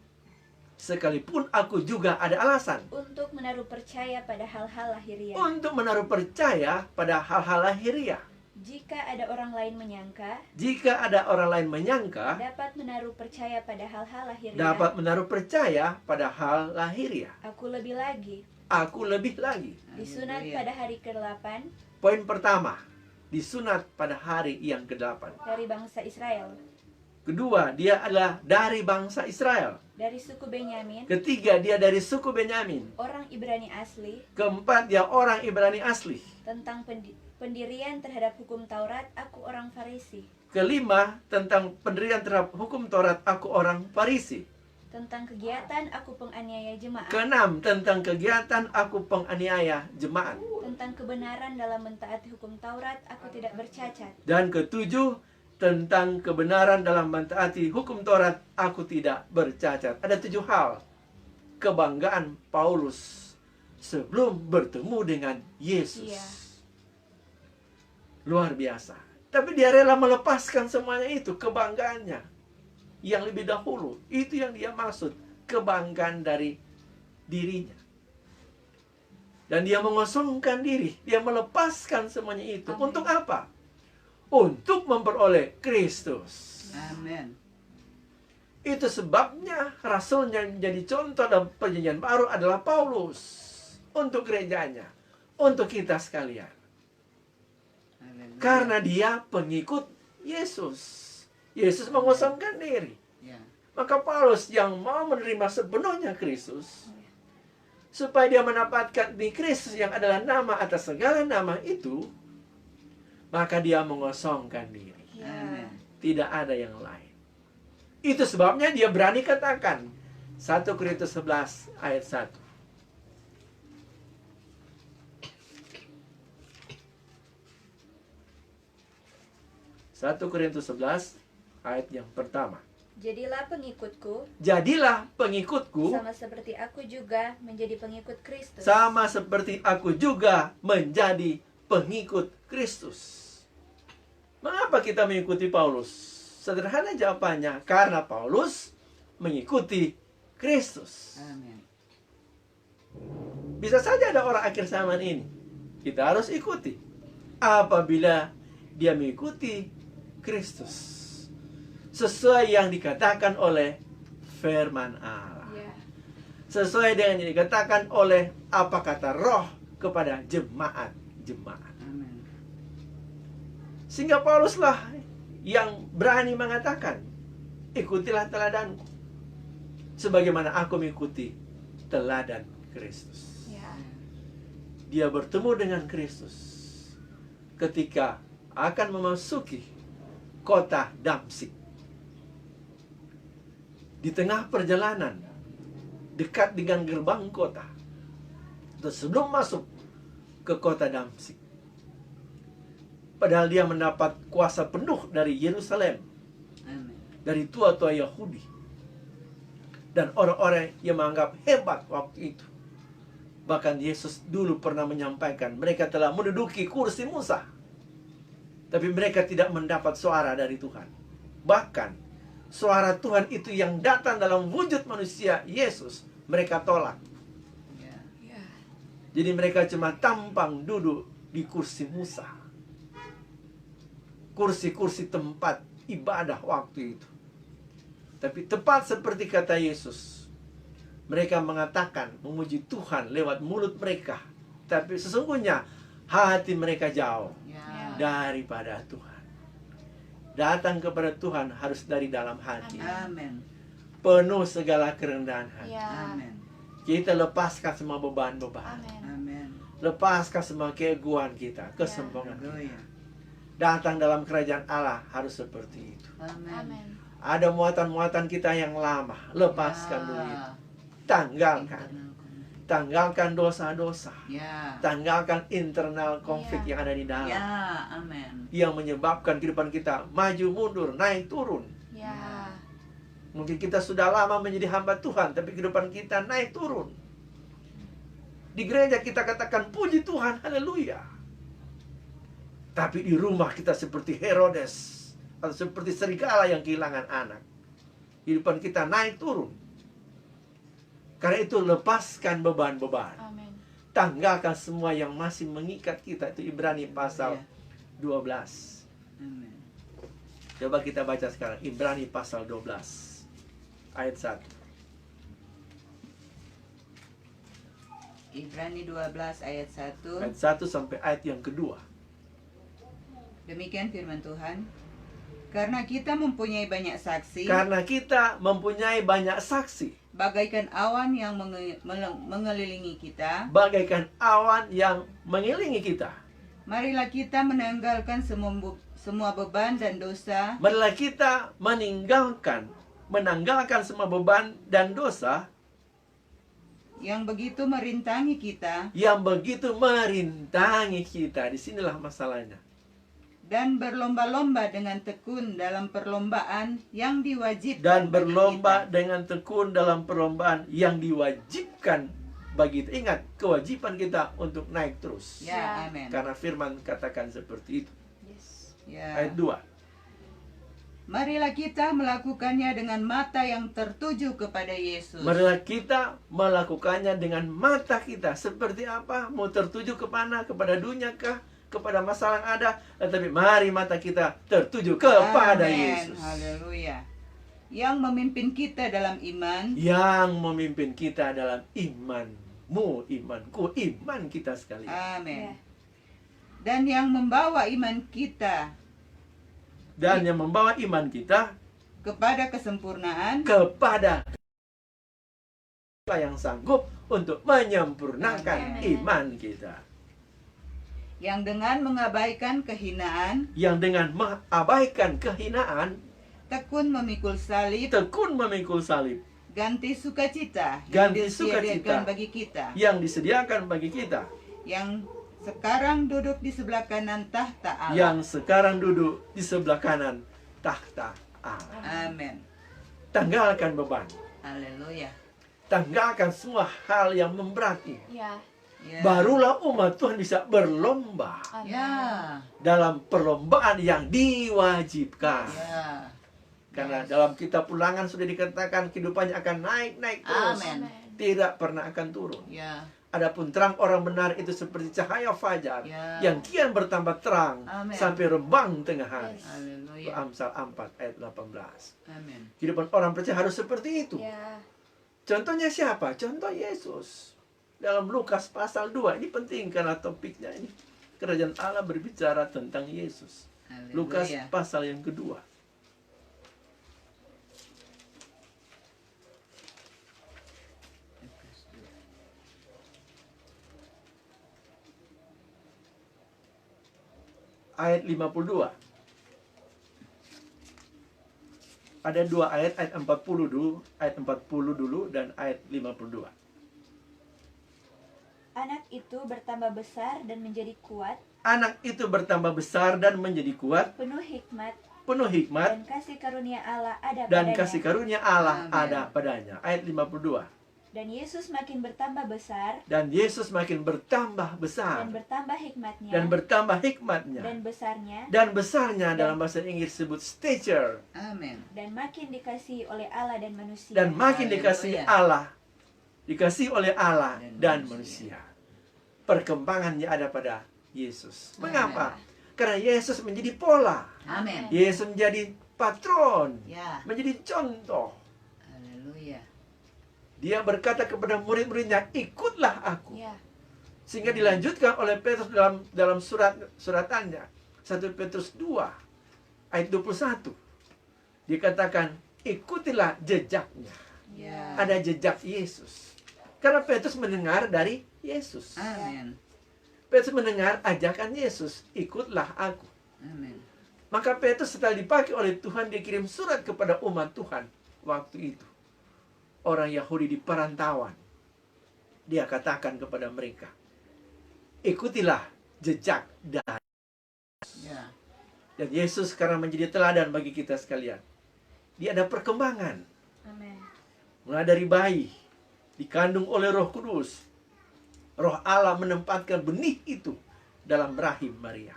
Sekalipun aku juga ada alasan untuk menaruh percaya pada hal-hal lahiriah. untuk menaruh percaya pada hal-hal lahiriah. Jika ada orang lain menyangka Jika ada orang lain menyangka dapat menaruh percaya pada hal-hal lahiriah, dapat menaruh percaya pada hal lahiriah, aku lebih lagi. aku lebih lagi. Disunat Haleluya. pada hari ke-8 Poin pertama, disunat pada hari yang ke-8. dari bangsa Israel, Kedua, dia adalah dari bangsa Israel. dari suku Benyamin, Ketiga, dia dari suku Benyamin. orang Ibrani asli. Keempat, dia orang Ibrani asli. Tentang pendirian terhadap hukum Taurat, aku orang Farisi. Kelima, tentang pendirian terhadap hukum Taurat, aku orang Farisi. Tentang kegiatan, aku penganiaya jemaat. Keenam, tentang kegiatan aku penganiaya jemaat. Tentang kebenaran dalam mentaati hukum Taurat, aku tidak bercacat. Dan ketujuh, tentang kebenaran dalam mentaati hukum Taurat, aku tidak bercacat. Ada 7 hal kebanggaan Paulus sebelum bertemu dengan Yesus. Iya. Luar biasa. Tapi dia rela melepaskan semuanya itu, kebanggaannya yang lebih dahulu. Itu yang dia maksud, kebanggaan dari dirinya. Dan dia mengosongkan diri, dia melepaskan semuanya itu. Amin. Untuk apa? Untuk memperoleh Kristus. Amin. Itu sebabnya rasul yang jadi contoh dalam perjanjian baru adalah Paulus. Untuk gerejanya, untuk kita sekalian. Haleluya. Karena dia pengikut Yesus. Yesus mengosongkan diri. Ya. Maka Paulus yang mau menerima sepenuhnya Kristus, supaya dia mendapatkan di Kristus yang adalah nama atas segala nama itu, maka dia mengosongkan diri. Ya. Amin. Tidak ada yang lain. Itu sebabnya dia berani katakan 1 Korintus 11 ayat 1. 1 Korintus 11 ayat yang pertama. Jadilah pengikutku, Jadilah pengikutku sama seperti aku juga menjadi pengikut Kristus. sama seperti aku juga menjadi pengikut Kristus. Mengapa kita mengikuti Paulus? Sederhana jawabannya, karena Paulus mengikuti Kristus. Amin. Bisa saja ada orang akhir zaman ini, kita harus ikuti apabila dia mengikuti Kristus sesuai yang dikatakan oleh firman Allah, Ya. sesuai dengan yang dikatakan oleh apa kata Roh kepada jemaat-jemaat. Amin. Sehingga Pauluslah yang berani mengatakan, ikutilah teladanku sebagaimana aku mengikuti teladan Kristus. Ya. Dia bertemu dengan Kristus ketika akan memasuki kota Damsyik. Di tengah perjalanan, dekat dengan gerbang kota, dan sebelum masuk ke kota Damsyik, padahal dia mendapat kuasa penuh dari Yerusalem, Amin. dari tua-tua Yahudi, dan orang-orang yang menganggap hebat waktu itu. Bahkan Yesus dulu pernah menyampaikan mereka telah menduduki kursi Musa, tapi mereka tidak mendapat suara dari Tuhan. Bahkan suara Tuhan itu yang datang dalam wujud manusia Yesus, mereka tolak. Ya. Ya. Jadi mereka cuma tampang duduk di kursi Musa, kursi-kursi tempat ibadah waktu itu. Tapi tepat seperti kata Yesus, mereka mengatakan memuji Tuhan lewat mulut mereka, tapi sesungguhnya hati mereka jauh Ya. daripada Tuhan. Datang kepada Tuhan harus dari dalam hati, Amin. penuh segala kerendahan hati. Ya. Amin. Kita lepaskan semua beban-beban, Amin. Amin. lepaskan semua keegoan kita, kesombongan kita. Haleluya. Datang dalam kerajaan Allah harus seperti itu. Amin. Amin. Ada muatan-muatan kita yang lama, lepaskan dulu itu. Tanggalkan. Tanggalkan dosa-dosa. Ya. Tanggalkan internal konflik Ya. yang ada di dalam, Ya. Amin. yang menyebabkan kehidupan kita maju mundur, naik turun. Ya. Mungkin kita sudah lama menjadi hamba Tuhan, tapi kehidupan kita naik turun. Di gereja kita katakan puji Tuhan, haleluya. Tapi di rumah kita seperti Herodes, atau seperti serigala yang kehilangan anak. Kehidupan kita naik turun. Karena itu lepaskan beban-beban. Amin. Tanggalkan semua yang masih mengikat kita. Itu Ibrani pasal 12. Amin. Coba kita baca sekarang Ibrani pasal 12 ayat 1. Ibrani 12 ayat 1. Ayat 1 sampai ayat yang kedua. Demikian firman Tuhan. Karena kita mempunyai banyak saksi, Karena kita mempunyai banyak saksi, bagaikan awan yang mengelilingi kita, bagaikan awan yang mengelilingi kita. marilah kita menanggalkan semua beban dan dosa Marilah kita menanggalkan semua beban dan dosa yang begitu merintangi kita, yang begitu merintangi kita. Disinilah masalahnya. dan berlomba-lomba dengan tekun dalam perlombaan yang diwajibkan Dan bagi berlomba kita. dengan tekun dalam perlombaan yang diwajibkan bagi kita. Ingat, kewajiban kita untuk naik terus. Ya, amin. Karena firman katakan seperti itu. Yes. Ya. Ayat 2. Marilah kita melakukannya dengan mata yang tertuju kepada Yesus. Marilah kita melakukannya dengan mata kita. Seperti apa? Mau tertuju kemana? Kepada dunia kah? Kepada masalah yang ada? Tetapi mari mata kita tertuju kepada Amin. Yesus. Haleluya. yang memimpin kita dalam iman, yang memimpin kita dalam imanmu, imanku, iman kita sekalian. amin. Ya. Dan yang membawa iman kita Dan yang membawa iman kita kepada kesempurnaan, kepada yang sanggup untuk menyempurnakan Amin. iman kita. yang dengan mengabaikan kehinaan, Yang dengan mengabaikan kehinaan, tekun memikul salib, tekun memikul salib ganti sukacita Ganti yang disediakan sukacita. bagi kita, yang disediakan bagi kita, yang sekarang duduk di sebelah kanan tahta Allah. yang sekarang duduk di sebelah kanan tahta Allah. Amin. Tanggalkan beban, Haleluya. tanggalkan semua hal yang memberati. Ya. Ya. Barulah umat Tuhan bisa berlomba Amin. Ya. dalam perlombaan yang diwajibkan. Ya. Karena dalam kitab Ulangan sudah dikatakan kehidupannya akan naik terus, Amin. tidak pernah akan turun. Ya. Adapun terang orang benar itu seperti cahaya fajar Ya. yang kian bertambah terang Amin. sampai rembang tengah hari. Yes. Haleluya. Amsal 4 ayat 18. Amin. Kehidupan orang percaya harus seperti itu. Ya. Contohnya siapa? Contoh Yesus. Dalam Lukas pasal 2, ini penting karena topiknya ini. Kerajaan Allah berbicara tentang Yesus. Haleluya. Lukas pasal yang kedua. Ayat 52. Ada dua ayat 40 dulu, ayat 40 dulu dan ayat 52. Anak itu bertambah besar dan menjadi kuat, Anak itu bertambah besar dan menjadi kuat, penuh hikmat, penuh hikmat, dan kasih karunia Allah ada dan padanya. kasih karunia Allah Amin. ada padanya. Ayat 52. Dan Yesus makin bertambah besar Dan Yesus makin bertambah besar dan bertambah hikmatnya dan bertambah hikmatnya dan besarnya dan besarnya dalam bahasa Inggris disebut stature, Amin. dan makin dikasihi oleh Allah dan manusia. dan makin Haleluya. dikasihi oleh Allah dan Dan manusia. Perkembangannya ada pada Yesus. Mengapa? Karena Yesus menjadi pola. Amin. Yesus menjadi patron, Ya. menjadi contoh. Haleluya. Dia berkata kepada murid-muridnya, ikutlah aku. Ya. Sehingga dilanjutkan oleh Petrus dalam suratannya 1 Petrus 2 ayat 21. Dikatakan, ikutilah jejaknya. Ya. Ada jejak Yesus. Karena Petrus mendengar dari Yesus. Amin. Petrus mendengar ajakan Yesus, ikutlah aku. Amin. Maka Petrus setelah dipakai oleh Tuhan, dikirim surat kepada umat Tuhan waktu itu. Orang Yahudi di perantauan. Dia katakan kepada mereka, ikutilah jejak dan Ya. Dan Yesus sekarang menjadi teladan bagi kita sekalian. Dia ada perkembangan. Amin. Mulai dari bayi, dikandung oleh Roh Kudus. Roh Allah menempatkan benih itu dalam rahim Maria.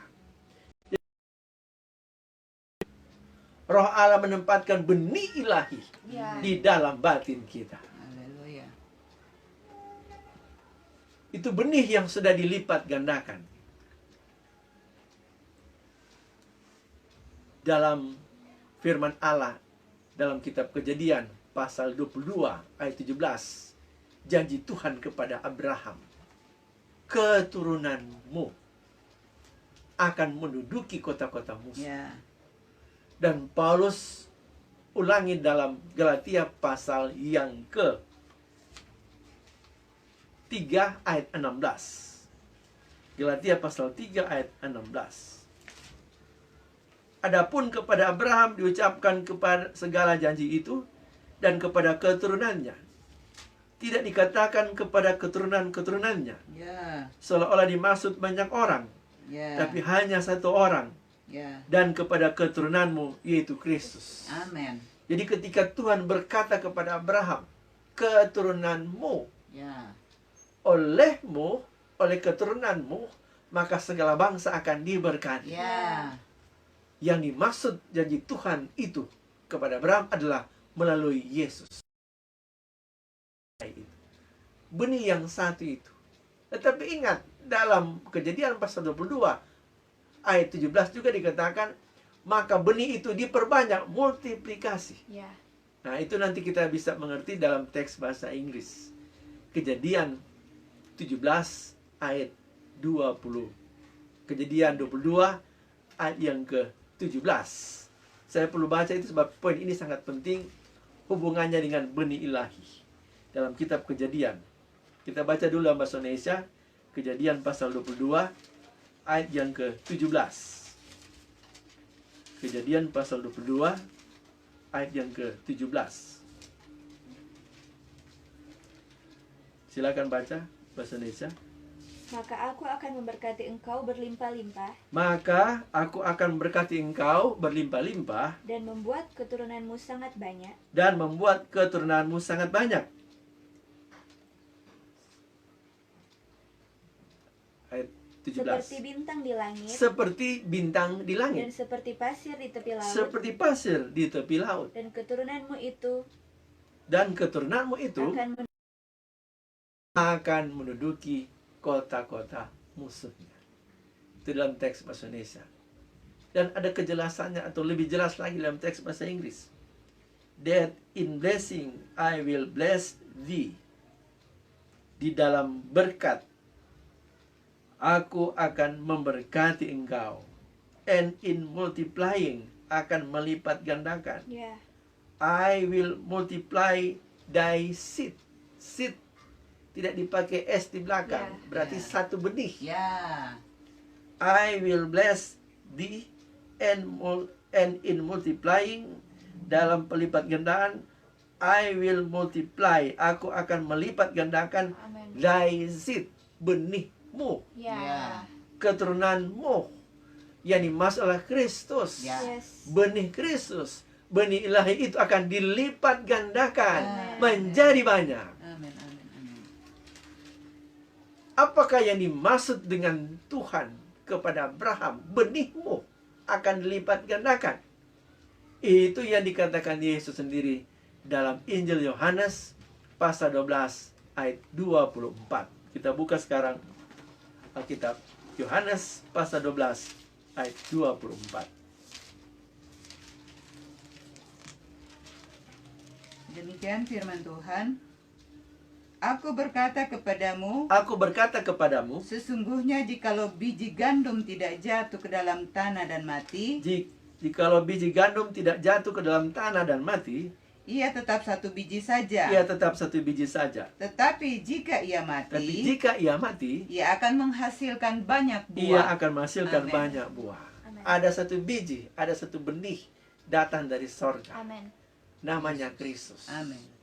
Roh Allah menempatkan benih ilahi Ya. di dalam batin kita. Haleluya. Itu benih yang sudah dilipat gandakan. Dalam firman Allah dalam kitab Kejadian pasal 22 ayat 17, janji Tuhan kepada Abraham, keturunanmu akan menduduki kota-kota musuh. Ya. Dan Paulus ulangi dalam Galatia pasal yang ke 3 ayat 16. Galatia pasal 3 ayat 16. Adapun kepada Abraham diucapkan kepada segala janji itu dan kepada keturunannya. Tidak dikatakan kepada keturunan-keturunannya, Ya. seolah-olah dimaksud banyak orang, Ya. tapi hanya satu orang, Ya. dan kepada keturunanmu, yaitu Kristus. Amin. Jadi ketika Tuhan berkata kepada Abraham, keturunanmu, Ya. olehmu, oleh keturunanmu, maka segala bangsa akan diberkati. Ya. Yang dimaksud janji Tuhan itu kepada Abraham adalah melalui Yesus. Benih yang satu itu. Tetapi ingat, dalam Kejadian pasal 22 ayat 17 juga dikatakan, maka benih itu diperbanyak, multiplikasi. Ya. Nah, itu nanti kita bisa mengerti dalam teks bahasa Inggris. Kejadian 17 ayat 20. Kejadian 22 ayat yang ke-17. Saya perlu baca itu sebab poin ini sangat penting hubungannya dengan benih ilahi dalam kitab Kejadian. Kita baca dulu dalam bahasa Indonesia, Kejadian pasal 22 ayat yang ke-17. Kejadian pasal 22 ayat yang ke-17. Silakan baca bahasa Indonesia. Maka aku akan memberkati engkau berlimpah-limpah Maka aku akan memberkati engkau berlimpah-limpah dan membuat keturunanmu sangat banyak. dan membuat keturunanmu sangat banyak. Ayat 17. Seperti bintang di langit Seperti bintang di dan langit, seperti pasir di tepi laut. seperti pasir di tepi laut. Dan keturunanmu itu Dan keturunanmu itu akan akan menduduki kota-kota musuhnya. Itu dalam teks bahasa Indonesia. Dan ada kejelasannya atau lebih jelas lagi dalam teks bahasa Inggris. That in blessing I will bless thee. Di dalam berkat aku akan memberkati engkau. And in multiplying akan melipat gandakan. ya I will multiply thy seed. Seed tidak dipakai S di belakang, Ya. berarti Ya. satu benih. Ya. I will bless thee and in multiplying, dalam pelipat gandaan, I will multiply, aku akan melipat gandakan amin. thy seed, benihmu, Ya. keturunanmu, yang dimaksud adalah Kristus. Ya. Yes. Benih Kristus, benih ilahi itu akan dilipat gandakan Amin. menjadi banyak. Amin, amin, amin. Apakah yang dimaksud dengan Tuhan kepada Abraham? Benihmu akan dilipat gandakan. Itu yang dikatakan Yesus sendiri dalam Injil Yohanes pasal 12 ayat 24. Kita buka sekarang Alkitab Yohanes pasal 12 ayat 24. Demikian firman Tuhan. Aku berkata kepadamu, Aku berkata kepadamu, sesungguhnya jikalau biji gandum tidak jatuh ke dalam tanah dan mati, jikalau biji gandum tidak jatuh ke dalam tanah dan mati, ia tetap satu biji saja. ia tetap satu biji saja. Tetapi jika ia Tapi mati, jika ia mati, ia akan menghasilkan banyak ia buah. akan menghasilkan Amin. banyak buah. Amin. Ada satu biji, ada satu benih datang dari sorga. Amin. Namanya Kristus. Amin.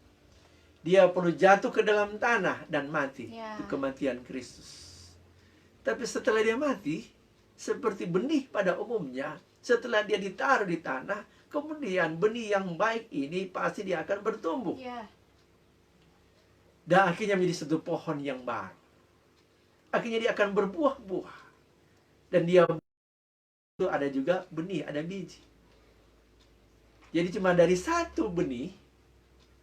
Dia perlu jatuh ke dalam tanah dan mati. Ya. Itu kematian Kristus. Tapi setelah dia mati, seperti benih pada umumnya, setelah dia ditaruh di tanah, kemudian benih yang baik ini pasti dia akan bertumbuh. Ya. Dan akhirnya menjadi satu pohon yang baru. Akhirnya dia akan berbuah-buah. Dan dia itu ada juga benih, ada biji. Jadi cuma dari satu benih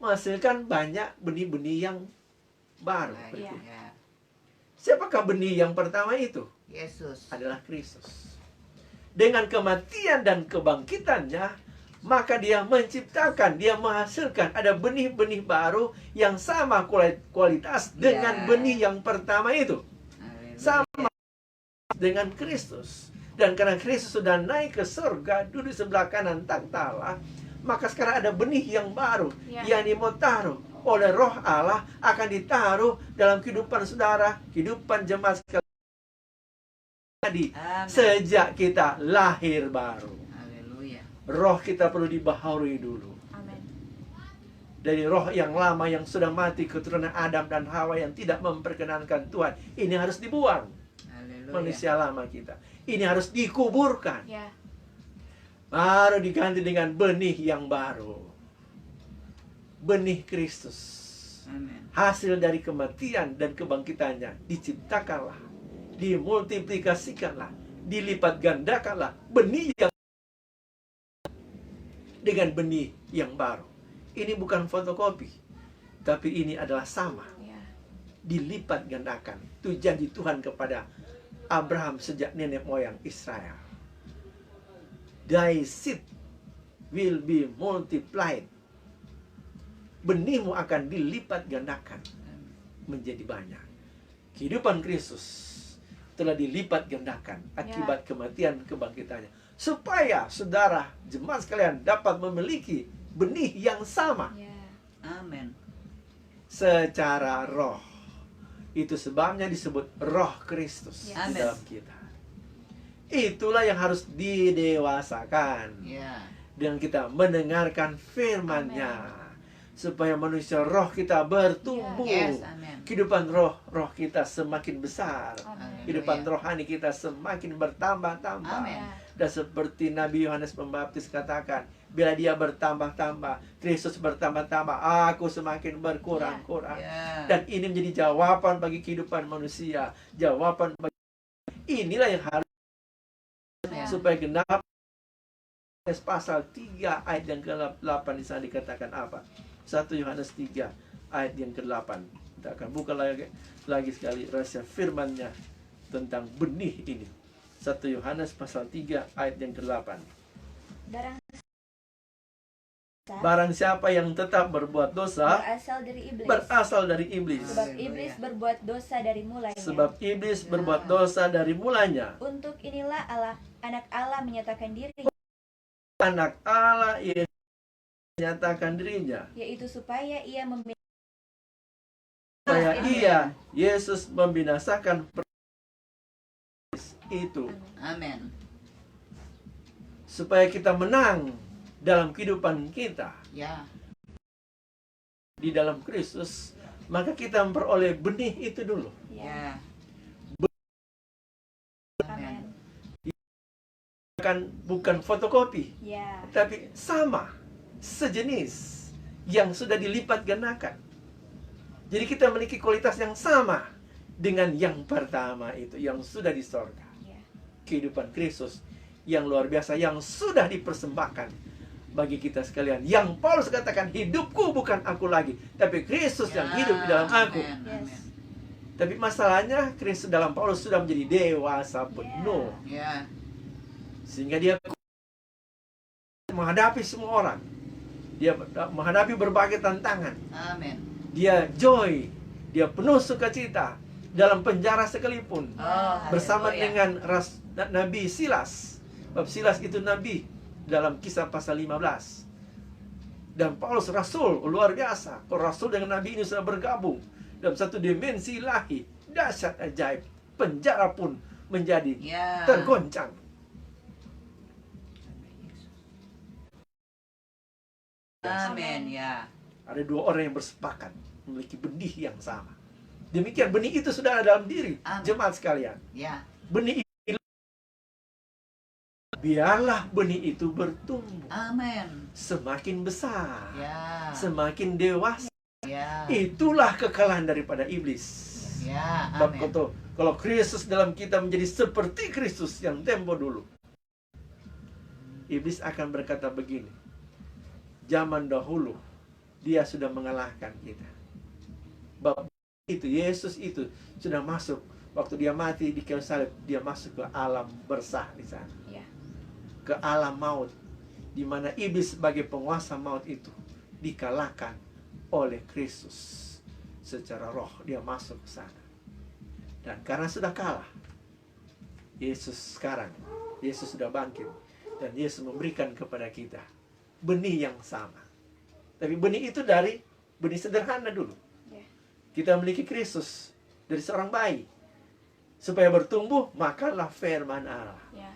menghasilkan banyak benih-benih yang baru. Iya. Ya. Siapakah benih yang pertama itu? Yesus. Adalah Kristus. Dengan kematian dan kebangkitannya, maka dia menciptakan, dia menghasilkan ada benih-benih baru yang sama kualitas dengan Ya. benih yang pertama itu. Haleluya. Sama dengan Kristus. Dan karena Kristus sudah naik ke surga, duduk sebelah kanan takhta Allah, maka sekarang ada benih yang baru Ya. yang mau taruh oleh Roh Allah, akan ditaruh dalam kehidupan saudara, kehidupan jemaat sekalian. Jadi Amin. sejak kita lahir baru, Haleluya. roh kita perlu dibaharui dulu. Amin. Dari roh yang lama yang sudah mati, keturunan Adam dan Hawa yang tidak memperkenankan Tuhan, ini harus dibuang. Haleluya. Manusia lama kita ini harus dikuburkan, Ya. baru diganti dengan benih yang baru, benih Kristus. Amin. Hasil dari kematian dan kebangkitannya diciptakanlah, dimultiplikasikanlah, dilipat gandakanlah benih yang dengan benih yang baru. Ini bukan fotokopi, tapi ini adalah sama, Ya. dilipat gandakan. Itu janji Tuhan kepada Abraham sejak nenek moyang Israel. Thy seed will be multiplied. benihmu akan dilipat gandakan menjadi banyak. Kehidupan Kristus telah dilipat gandakan akibat kematian kebangkitannya, supaya saudara jemaat sekalian dapat memiliki benih yang sama Ya. Amin. secara roh. Itu sebabnya disebut roh Kristus Ya. di Amin. dalam kita. Itulah yang harus didewasakan Ya. dengan kita mendengarkan firman-Nya, supaya manusia roh kita bertumbuh. Yes, amin. Kehidupan roh kita semakin besar. Amin. Kehidupan rohani kita semakin bertambah-tambah. Amin. Ya. Dan seperti Nabi Yohanes Pembaptis katakan, bila dia bertambah-tambah, Kristus bertambah-tambah, aku semakin berkurang-kurang. Ya. Dan ini menjadi jawaban bagi kehidupan manusia. Jawaban bagi inilah yang harus Ya. supaya genap. Pasal 3 ayat yang ke-8 di sana dikatakan apa? 1 Yohanes 3 ayat yang ke-8. Kita akan buka lagi sekali rahasia firman-Nya tentang benih ini. 1 Yohanes pasal 3 ayat yang ke-8. Barang siapa yang tetap berbuat dosa Berasal dari iblis. berasal dari iblis. Sebab iblis berbuat dosa dari mulanya. Sebab iblis berbuat dosa dari mulanya. Untuk inilah anak Allah menyatakan diri, Anak Allah yang menyatakan dirinya, yaitu supaya ia supaya Amin. ia Yesus membinasakan itu, Amin. supaya kita menang dalam kehidupan kita Ya. di dalam Kristus, maka kita memperoleh benih itu dulu. Ya. Ya. Amin. Bukan fotokopi, Ya. tapi sama, sejenis, yang sudah dilipat gandakan. Jadi kita memiliki kualitas yang sama dengan yang pertama itu, yang sudah di sorga. Ya. Kehidupan Kristus yang luar biasa, yang sudah dipersembahkan bagi kita sekalian. Yang Paulus katakan, hidupku bukan aku lagi, tapi Kristus yang hidup di dalam aku. Amin. Yes. Amin. Tapi masalahnya, Kristus dalam Paulus sudah menjadi dewasa penuh, Ya. sehingga dia menghadapi semua orang. Dia menghadapi berbagai tantangan. Amin. Dia joy, dia penuh sukacita dalam penjara sekalipun, Oh, bersama haleluya. dengan Nabi Silas. Bab Silas itu nabi dalam Kisah pasal 15. Dan Paulus rasul luar biasa. Rasul dengan nabi ini sudah bergabung dalam satu dimensi ilahi, dahsyat ajaib. Penjara pun menjadi Ya. tergoncang. Amin. Ya. Ada dua orang yang bersepakat memiliki benih yang sama. Demikian benih itu sudah ada dalam diri Amin. jemaat sekalian. Ya. Benih itu, biarlah benih itu bertumbuh Amin. semakin besar, Ya. semakin dewasa. Ya. Itulah kekalahan daripada iblis. Ya. Bab Amin. kalau Kristus dalam kita menjadi seperti Kristus yang tempo dulu, iblis akan berkata begini, zaman dahulu dia sudah mengalahkan kita. Bab itu, Yesus itu sudah masuk, waktu dia mati di kayu salib, dia masuk ke alam bersah di sana, Ya. ke alam maut, di mana iblis sebagai penguasa maut itu dikalahkan oleh Kristus secara roh. Dia masuk ke sana, dan karena sudah kalah, Yesus sudah bangkit, dan Yesus memberikan kepada kita benih yang sama. Tapi benih itu dari benih sederhana dulu. Ya. Kita memiliki Kristus dari seorang bayi. Supaya bertumbuh, makanlah firman Allah. Ya.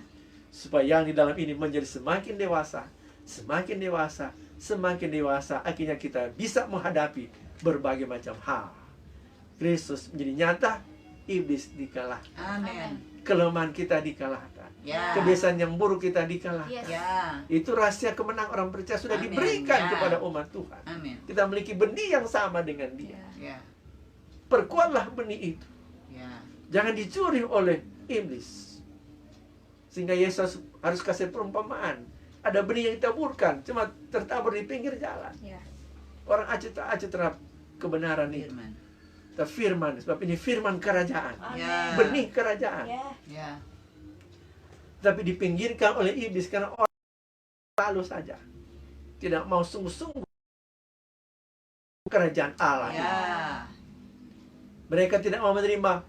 Supaya yang di dalam ini menjadi semakin dewasa, semakin dewasa, semakin dewasa. Akhirnya kita bisa menghadapi berbagai macam hal. Kristus menjadi nyata, iblis dikalahkan. Amin. Kelemahan kita dikalahkan. Ya. Kebiasaan yang buruk kita dikalahkan. Yes. Ya. Itu rahasia kemenangan orang percaya sudah Amin. diberikan Ya. kepada umat Tuhan. Amin. Kita memiliki benih yang sama dengan dia. Ya. Ya. Perkuatlah benih itu. Ya. Jangan dicuri oleh iblis. Sehingga Yesus harus kasih perumpamaan. Ada benih yang ditaburkan, cuma tertabur di pinggir jalan. Ya. Orang acuh terhadap kebenaran itu. Firman. Kita firman, sebab ini firman kerajaan. Ya. Benih kerajaan. Ya. Ya. Tapi dipinggirkan oleh iblis karena orang lalu saja. Tidak mau sungguh-sungguh kerajaan Allah. Ya. Mereka tidak mau menerima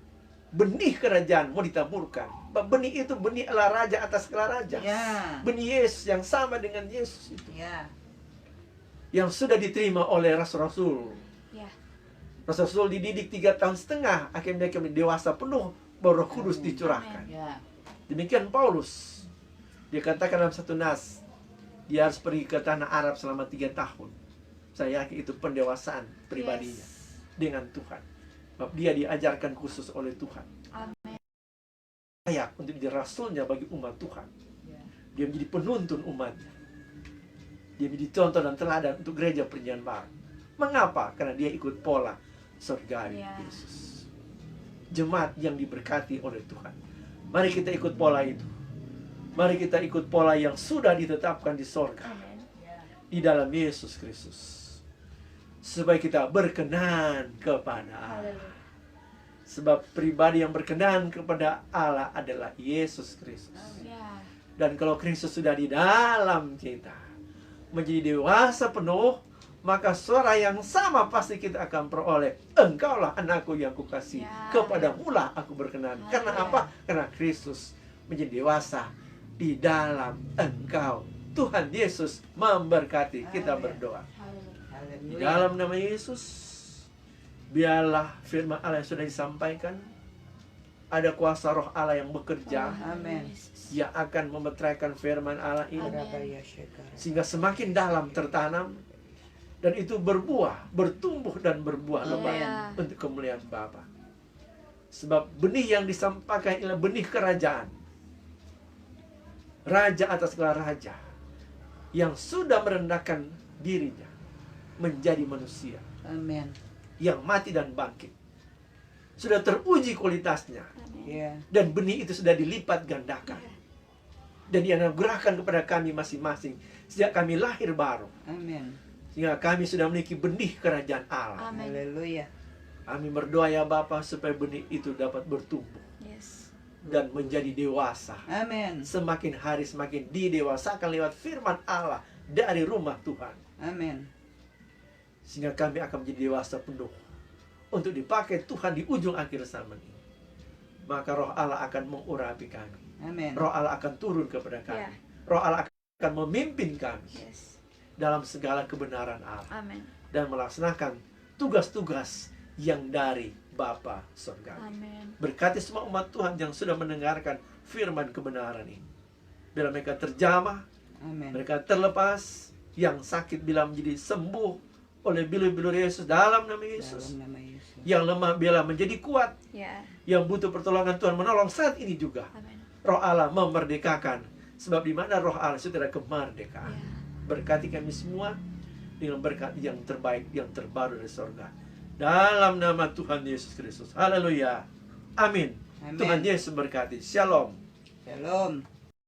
benih kerajaan mau ditaburkan. Benih itu benih adalah raja atas segala raja. Ya. Benih Yesus yang sama dengan Yesus itu. Ya. Yang sudah diterima oleh rasul-rasul. Ya. Rasul-rasul dididik 3,5 tahun, akhirnya mereka dewasa penuh, baru Roh Kudus dicurahkan. Ya. Demikian Paulus. Dia katakan dalam satu nas, dia harus pergi ke tanah Arab selama 3 tahun. Saya yakin itu pendewasaan pribadinya dengan Tuhan. Sebab dia diajarkan khusus oleh Tuhan. Amin. Layak untuk menjadi rasulnya bagi umat Tuhan. Ya. Dia menjadi penuntun umatnya. Dia menjadi contoh dan teladan untuk gereja perjanjian baru. Mengapa? Karena dia ikut pola surgawi Ya. Yesus. Jemaat yang diberkati oleh Tuhan. Mari kita ikut pola itu. Mari kita ikut pola yang sudah ditetapkan di sorga. Amin. Di dalam Yesus Kristus. Supaya kita berkenan kepada Allah. Haleluya. Sebab pribadi yang berkenan kepada Allah adalah Yesus Kristus. Ya. Dan kalau Kristus sudah di dalam kita, menjadi dewasa penuh, maka suara yang sama pasti kita akan peroleh. Engkaulah anakku yang kukasihi, Ya. kepadamulah aku berkenan. Karena Ya. apa? Karena Kristus menjadi dewasa di dalam engkau. Tuhan Yesus memberkati. Kita Amin. berdoa. Haleluya. Di Haleluya. dalam nama Yesus, biarlah firman Allah yang sudah disampaikan, ada kuasa roh Allah yang bekerja, Amin. yang akan memetraikan firman Allah ini, Rabaya Shekara. sehingga semakin dalam tertanam, dan itu berbuah, bertumbuh dan berbuah lebat Ya. untuk kemuliaan Bapa. Sebab benih yang disampaikan ialah benih kerajaan. Raja atas segala raja, yang sudah merendahkan dirinya menjadi manusia, Amin. yang mati dan bangkit. Sudah teruji kualitasnya, Amin. Ya. dan benih itu sudah dilipat gandakan. Dan dianugerahkan kepada kami masing-masing sejak kami lahir baru. Amin. Sehingga kami sudah memiliki benih kerajaan Allah. Amin. Haleluya. Kami berdoa ya Bapa supaya benih itu dapat bertumbuh Yes. dan menjadi dewasa. Amin. Semakin hari semakin didewasakan lewat firman Allah dari rumah Tuhan. Amin. Sehingga kami akan menjadi dewasa penuh untuk dipakai Tuhan di ujung akhir zaman ini. Maka roh Allah akan mengurapi kami. Amin. Roh Allah akan turun kepada kami. Ya. Roh Allah akan memimpin kami Yes. dalam segala kebenaran Allah. Amin. Dan melaksanakan tugas-tugas yang dari Bapa Surgawi. Amin. Berkati semua umat Tuhan yang sudah mendengarkan firman kebenaran ini. Bila mereka terjamah, Amin. mereka terlepas, yang sakit bila menjadi sembuh oleh bilur-bilur Yesus dalam nama Yesus. Dalam nama Yesus. Yang lemah bila menjadi kuat, Ya. yang butuh pertolongan Tuhan menolong saat ini juga. Amin. Roh Allah memerdekakan. Sebab di mana roh Allah itu ada kemerdekaan. Ya. Berkati kami semua dengan berkat yang terbaik, yang terbaru dari surga. Dalam nama Tuhan Yesus Kristus. Haleluya. Amin. Amin. Tuhan Yesus berkati. Shalom. Shalom.